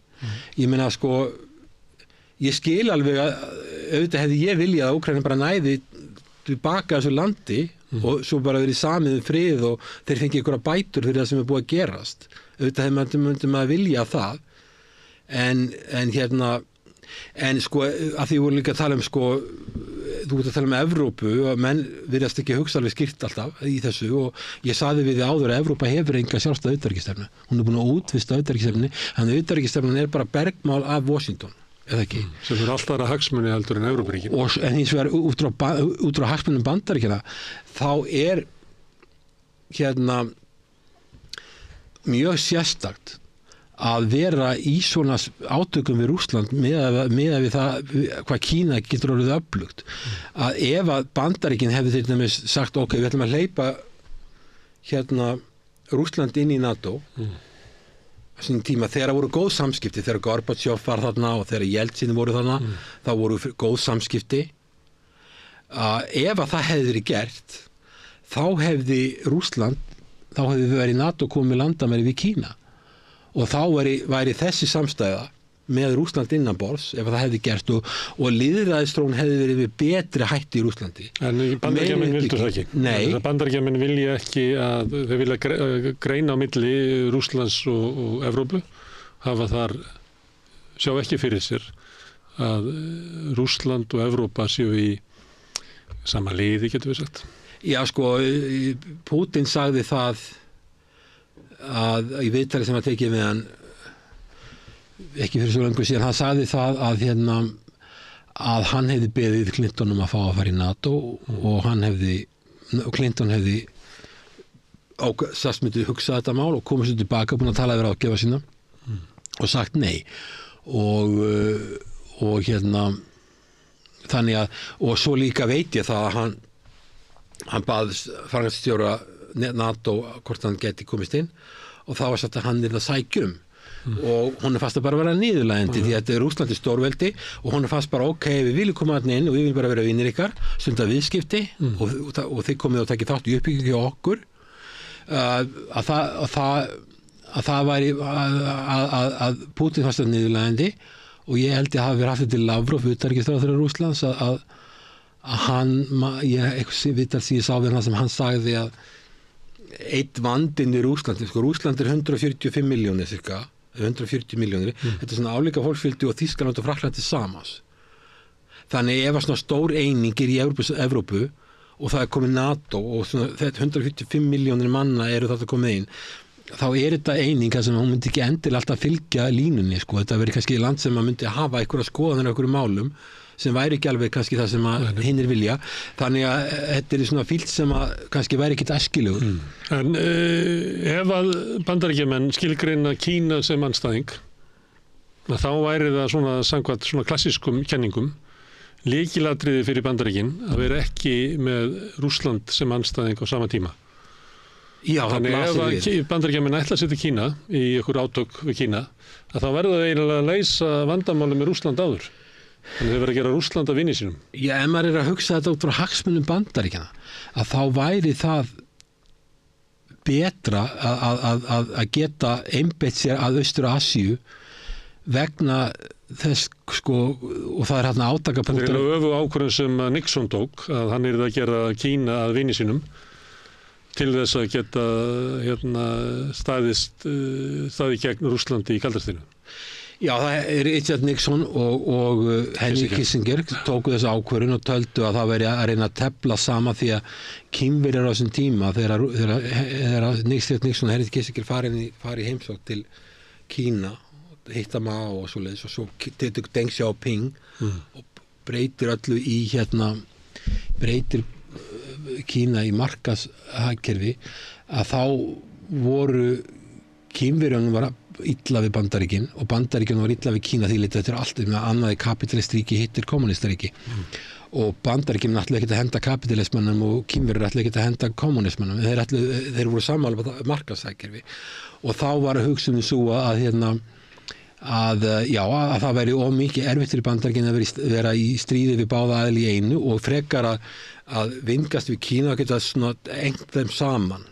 Ég meina ég skil alveg að auðvitað hefði ég viljað að Úkraína bara næði baka þessu landi og svo bara verið samið frið og þeir fengi einhverja bætur fyrir það sem búið að gerast. Auðvitað myndum að vilja það en sko að því voru líka að tala sko þú ert að tala Evrópu og menn virðast ekki að hugsa alveg skýrt alltaf í þessu og ég saði við þið áður að Evrópa hefur enga sjálfstæða utanríkisstefnu. Hún búin að útvista utanríkisstefnunni, þannig að utanríkisstefnan bara bergmál af Washington, eða ekki? Sem er alltaf aðra hagsmuni heldur en Evrópuríkin. En hins vegar út frá hagsmunum Bandaríkjanna þá mjög sérstakt að vera í svona átökum við Rússland með við það hvað Kína getur orðið öflugt. Að ef að Bandaríkin hefði til dæmis sagt ok, við ætlum að hleypa Rússland inn í NATO þessum tíma þegar voru góð samskipti, þegar Gorbachev var þarna og þegar Jeltsin voru þarna þá voru góð samskipti. Ef að það hefði verið gert þá hefði verið NATO komið landamæri við Kína. Og þá væri þessi samstæða með Rússland innanborðs ef það hefði gert og lýðræðisþróun hefði verið við betri hætti í Rússlandi. En Bandaríkjamenn vildu það ekki? Nei. Bandaríkjamenn vilja ekki að þeir vilja greina á milli Rússlands og Evrópu, sjá ekki fyrir sér að Rússland og Evrópa séu í sama liði, getum við sagt. Já, sko, Putin sagði það að í viðtali sem að tekið með hann ekki fyrir svo lengur síðan, hann sagði það að hann hefði beðið Clinton að fá að fara í NATO og Clinton hefði myndi hugsa þetta mál og komið svo tilbaka búin að tala yfir ágefa sína og sagt nei og þannig að og svo líka veit ég það að hann baðist framkvæmdastjóra NATO hvort hann geti komist inn og þá var sagt að hann að sækjum og hún fast að bara vera niðurlægjandi því að þetta Rússland stórveldi og hún fast bara ok, við viljum koma þarna inn og við viljum bara vera vinir ykkar, stunda viðskipti og þið komið og takið þátt í uppbyggingu hjá okkur að það væri að Putin fast að niðurlægjandi og ég held ég hafi verið haft til Lavrov utanríkisráðherra Rússlands að hann, ég viðtal því ég sá við hann sem hann sagði að eitt vandinn í Rússlandi, sko Rússland 145 miljónir cirka, 140 miljónir, þetta svona álíka fólksfjöldi og Þýskaland og Frakklandi samans. Þannig ef að svona stór einingir í Evrópu og það komið NATO og svona 145 miljónir manna eru þarna komið inn, þá þetta eining sem hún myndi ekki endilega alltaf fylgja línunni, sko, þetta verið kannski land sem að myndi hafa einhverja skoðanir á einhverjum málum sem væri ekki alveg kannski það sem að hinnir vilja. Þannig að þetta svona fílt sem að kannski væri ekkit æskilegur. En ef að Bandaríkjamenn skilgreina Kína sem andstæðing, þá væri það svona samkvæmt svona klassískum kenningum lykilatriði fyrir Bandaríkin að vera ekki með Rússland sem andstæðing á sama tíma. Já, þannig ef Bandaríkjamenn ætla að setja Kína í einhver átök við Kína, að þá verða eiginlega að leysa vandamáli með Rússland áður. Þannig þau verður að gera Rússland að vini sínum. Já, ef maður að hugsa þetta út frá hagsmunum Bandaríkjanna, að þá væri það betra að geta einbeitt sér að Austur-Asíu vegna þess, sko, og það þarna átakapunktur. Það er öfu ákvörðun sem Nixon tók, að hann að gera Kína að vini sínum til þess að geta staðið gegn Rússlandi í kaldastríðinu. Já, það Richard Nixon og Henry Kissinger tóku þessu ákvörðun og töldu að það veri að reyna að tefla sama því að Kínverjar á þessum tíma þegar Richard Nixon og Henry Kissinger fari í heimsókn til Kína hitta Mao og svoleiðis og svo tekur Deng Xiaoping og breytir öllu í breytir Kína í markashagkerfi að þá voru Kínverjarnir var illa við Bandaríkin og Bandaríkin var illa við Kína því litið þetta allt með annaði kapitalistríki hittir kommunistaríki og Bandaríkin ætlaði ekki að henda kapitalismannum og Kínverjar ætlaði ekki að henda kommunismannum þeir voru sammála um markashagkerfi og þá var hugsunin svo að það væri of mikið erfitt fyrir Bandaríkin að vera í stríði við báða aðili í einu og frekar að vingast við Kína og geta engt þeim saman.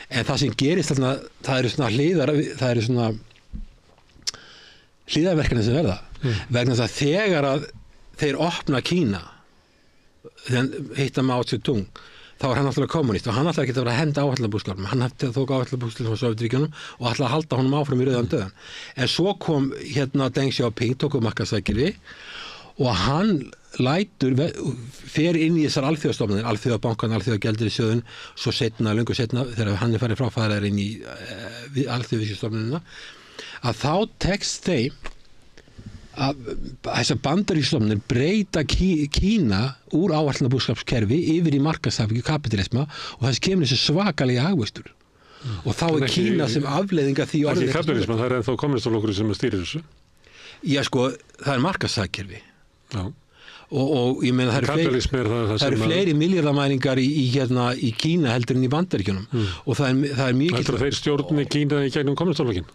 En það sem gerist þarna, það eru svona hliðarverkefni sem verða. Vegna þess að þegar að þeir opna Kína þegar hitta Mao Zedong, þá var hann náttúrulega kommunist og hann ætlaði ekki að vera að henda áhællabúskapnum, hann tók áhællabúskapnum frá Sovjetríkjunum og ætlaði að halda honum áfram í rauðan döðan. En svo kom Deng Xiaoping, tók markaðsaðgerði og hann fer inn í þessar alþjóðastofnanir, Alþjóðabankan, Alþjóðagjaldeyrissjóðinn, svo löngu setna, þegar hann farið frá fæðar inn í alþjóðaviðskiptastofnunina, að þá tekst þeim að þessar bandaríkjastofnanir breyta Kína úr áætlunarbúskapskerfi yfir í markaðsafíku kapitalisma og þess kemur þessi svakalega hagvöxtur. Og þá Kína sem afleiðinga því orðið. Ekki kapitalisma, það ennþá kommunistaflokkurinn sem stýrir þessu. Já, það markaðsafkerfi. Já. Og ég meina það eru fleiri miljardamæringar í Kína heldur en í Bandaríkjunum og það er mikið. Heldur að þeir stjórni Kína í gegnum kommunistaflokkinn?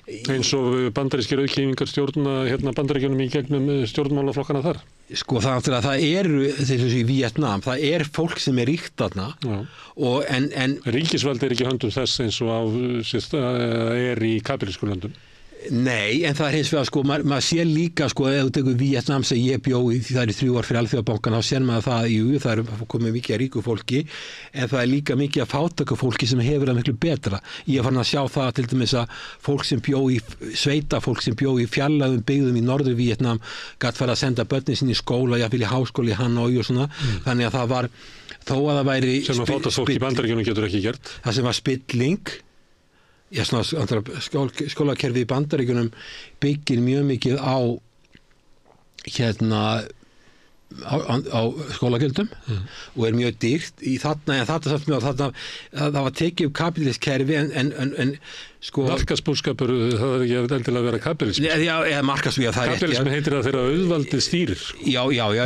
Eins og bandarískir auðkýfingar stjórna Bandaríkjunum í gegnum stjórnmálaflokkana þar? Sko það eru þessu í Víetnam, það fólk sem ríkt þarna og en ríkisvald ekki höndum þess eins og í kapitalisku löndum. Nei, en það hins vegar sko, maður sér líka sko, ef þú tekur Víetnam sem ég bjó í, það 3 ár fyrir Alþjóðabankan, þá sér maður það, það komið mikið að ríku fólki, en það líka mikið að fátæku fólki sem hefur það miklu betra. Ég fann að sjá það til dæmis að fólk sem bjó í fólk sem bjó í fjarlægum byggðum í norður Víetnam, gat fara að senda börnin sín í skóla, jafnvel í háskóla í Hanoi og svona, þannig að það var, þó að það væri sem að fátækt fólk í Bandaríkjunum getur ekki gert. Það sem var spilling. Skólakerfið í Bandaríkjunum byggir mjög mikið á á skólagjöldum og mjög dýrt í þarna, en það var tekið upp kapitalistkerfi en sko markaðsbúskapur, það er ekki endilega að vera kapitalismi. Já, markaðsbúskapur, það er rétt. Kapitalismi heitir það þegar auðvaldið stýrir. Já,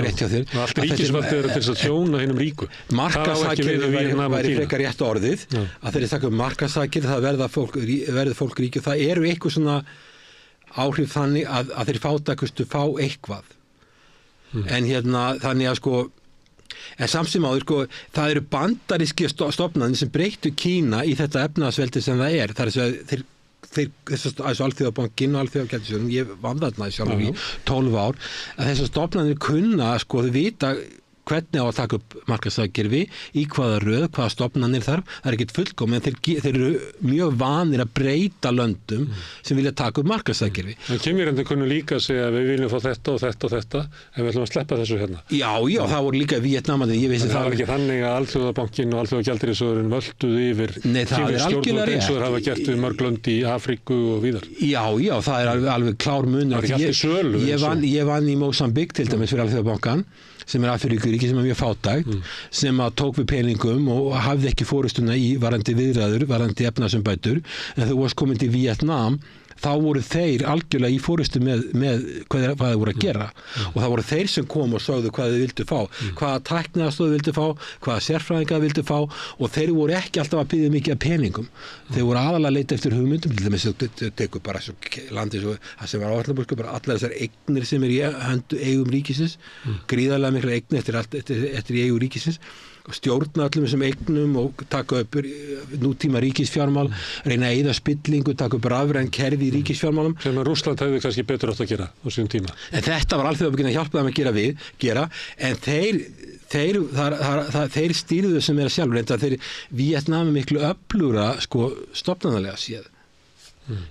rétt hjá þér. Allt ríkisvaldið er til þess að þjóna hinum ríku. Markaðskerfi væri frekar rétt orðið, að þeir taka markaðskerfi, það verður fólk ríki, það eru eitthvað svona áhrif þannig að þeir fátækustu fá eitthvað. En þannig að sko, en samsum áður sko, það eru bandaríski stofnanir sem breyttu Kína í þetta efnahagsveldi sem það er. Það er þessu Alþjóðabankin og Alþjóðagjaldeyrissjóðurinn, ég vann þarna sjálfur í 12 ár, að þessar stofnanir kunna sko, þau vita hvernig á að taka upp markaðsaðgerfi, í hvaða röð, hvaða stofnanir þarf, það er ekkert fullkomið, en þeir eru mjög vanir að breyta löndum sem vilja taka upp markaðsaðgerfi. Það kemur endur kunnu líka að segja að við viljum fá þetta og þetta og þetta, en við ætlum að sleppa þessu hérna. Já, það voru líka Víetnam, ég vissi það var ekki þannig að Alþjóðabankin og Alþjóðagjaldeyrissjóðurinn völduðu yfir stjórnvöld eins og þeir hafa gert við mörg lönd í Afríku og víðar. Já, það er alveg klár munur. Ég vann í Mósambík til dæmis fyrir Alþjóðabankan, sem Afríkuríki sem mjög fátækt, sem að tók við peningum og hafði ekki forystuna í varandi viðræður, varandi efnahagsumbætur, en þau varst komin til Víetnam, þá voru þeir algjörlega í forystu með hvað þeir voru að gera og það voru þeir sem kom og sögðu hvað þeir vildu fá, hvaða tækniaðstoð vildu fá, hvaða sérfræðinga vildu fá og þeir voru ekki alltaf að biðja mikið af peningum. Þeir voru aðalega að leita eftir hugmyndum, til dæmis þau tekur bara landið það sem var áhællabúskapur, bara allar þessar eignir sem í eigum ríkisins, gríðarlega mikla eignir eftir í eigum ríkisins og stjórna öllum þessum eignum og taka upp nútíma ríkisfjármál, reyna að eyða spillingu, taka upp rafræn kerfi í ríkisfjármálum. Sem að Rússland hefði kannski betur átt að gera á sínum tíma. En þetta var Alþjóðabankinn að hjálpa þeim að gera, en þeir stýrðu sem er að sjálfur, en þeir Víetnam miklu öflugra sko stofnanalega séð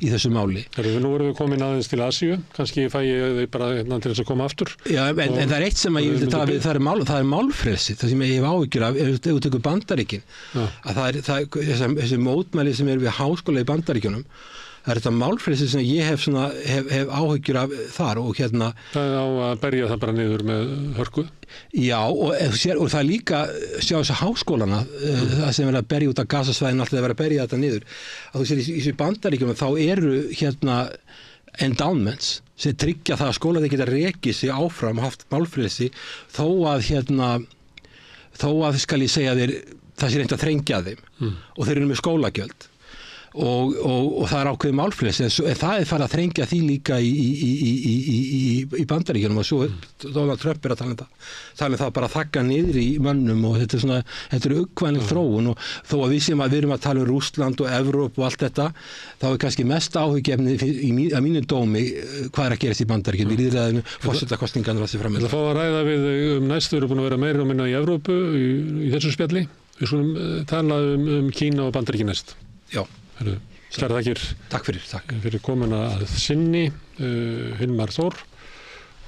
í þessu máli. Nú erum við komin aðeins til Asíu, kannski fæ ég þau bara til þess að koma aftur. Já, en það er eitt sem að ég vildi tala við, það er málfrelsi, það sem ég hef áhyggjur af, ef þú tekur Bandaríkin, að þessi mótmæli sem eru við háskóla í Bandaríkjunum, það er þetta málfrelsi sem ég hef áhyggjur af þar og Það á að berja það bara niður með hörku? Já, og það er líka sjá þess að háskólana, það sem er að berja út af Gazasvæðinu, alltaf að vera að berja þetta niður, að þú sér í þessu Bandaríkjunum, þá eru endowments sem tryggja það að skólaði geta rekið sig áfram og haft málfrelsi þó að skal ég segja þér, það sé reynt að þrengja þeim og þeir eru með skólagjöld. og það ákveðið málfrelsi en það farið að þrengja því líka í Bandaríkjunum og svo Donald Trump að tala það bara að þagga niður í mönnum og þetta er uggvænleg þróun og þó að við erum að tala Rússland og Evróp og allt þetta þá er kannski mest áhugjefni að mínu dómi hvað að gerast í Bandaríkjunum við lýðræðinu, forsetakosningarnar að þessi fram. Það fá að ræða við næst, við erum búin að vera meira og minna í Evrópu í þessu spjalli. Við skulum tala Kína og Bandaríkin næst. Já. Kærar þakkir. Takk fyrir komuna að sinni, Hilmar Þór.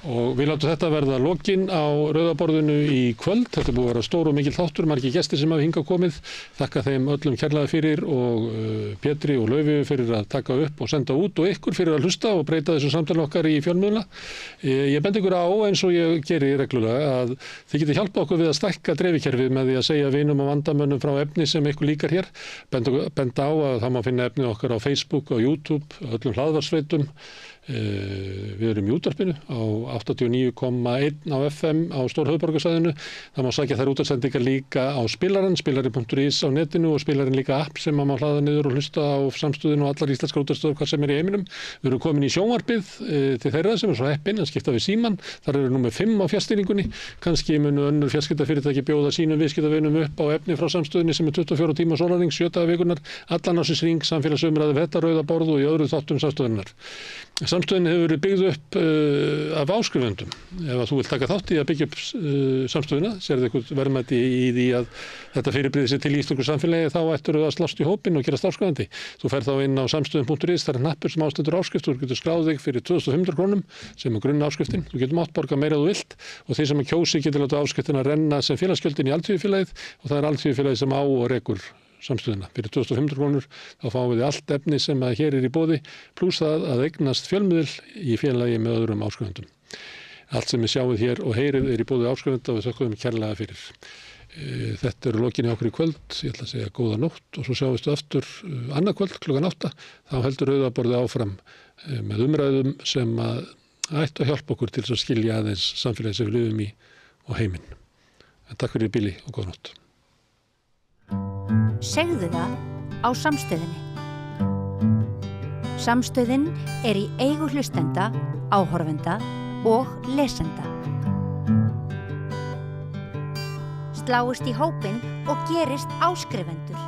Og við látum þetta verða lokin á rauðaborðinu í kvöld. Þetta búið að vera stór og mikil þáttur, margir gestir sem hafa hingað komið. Þakka þeim öllum kærlega fyrir og Pétri og Laufi fyrir að taka upp og senda út og ykkur fyrir að hlusta og breyta þessum samtali okkar í fjölmiðla. Ég bendi ykkur á, eins og ég geri reglulega, að þið getið hjálpa okkur við að stækka dreifikerfið með því að segja vinum og vandamönnum frá efni sem ykkur líkar hér. Benda á að það má finna efni okkar á Facebook, á YouTube, öllum hlaðvarpsveitum. Við erum í útvarpinu á 89,1 á FM á Stórhöfuðborgarsvæðinu. Það má sækja þær útvarpssendingar líka á spilarin.is á netinu og spilarin líka app sem má hlaða niður og hlusta á Samstöðinu og allar íslenskar útvarpsstöðvar hvað sem er í heiminum. Við erum komin í sjónvarpið til þeirra sem er svo heppin að skipta við síman. Þar eru númer 5 á fjarstýringunni. Kannski munu önnur fjarskiptafyrirtæki bjóða sínum viðskiptavinum upp á efni frá Samstöðinni sem er 24 tíma sólarhring, 7 daga vikunar, allan ársins hring, samfélagsumræðu, þetta rauða borð og í öðru þáttum Samstöðinnar. Samstöðin hefur verið byggð upp af áskrifendum. Ef að þú vilt taka þátt í að byggja upp samstöðina, sérðu eitthvað verðmæti í því að þetta fyrirbrigði sér til í íslensku samfélagi, þá ættir þú að slást í hópinn og gerast áskrifandi. Þú ferð þá inn á samstöðin.is, það er hnappur sem ástendur áskrift, þú getur skráð þig fyrir 2500 krónum sem er grunn áskriftin. Þú getur mátt borga meira þú vilt og þeir sem að kjósi getur láta áskriftina renna sem félagsgjöldin í Alþýðufélagið og það er Alþýðufélagið sem á og rekur samstöðina. Fyrir 2500 krónur þá fáum við allt efni sem að hér er í boði pluss það að eignast fjölmiðil í félagi með öðrum áskrifendum. Allt sem við sjáum hér og heyrið er í boði áskrifenda og við þökkum kærlega fyrir. Þetta eru lokinni okkur í kvöld, ég ætla að segja góða nótt og svo sjáumstu aftur annað kvöld klukkan 8. Þá heldur rauðaborðið áfram með umræðum sem að ættu að hjálpa okkur til að skilja aðeins samfélagi sem við lifum í og heiminn. En takk fyrir bili og góða nótt. Segðu það á Samstöðinni. Samstöðin er í eigu hlustenda, áhorfenda og lesenda. Sláist í hópinn og gerist áskrifendur.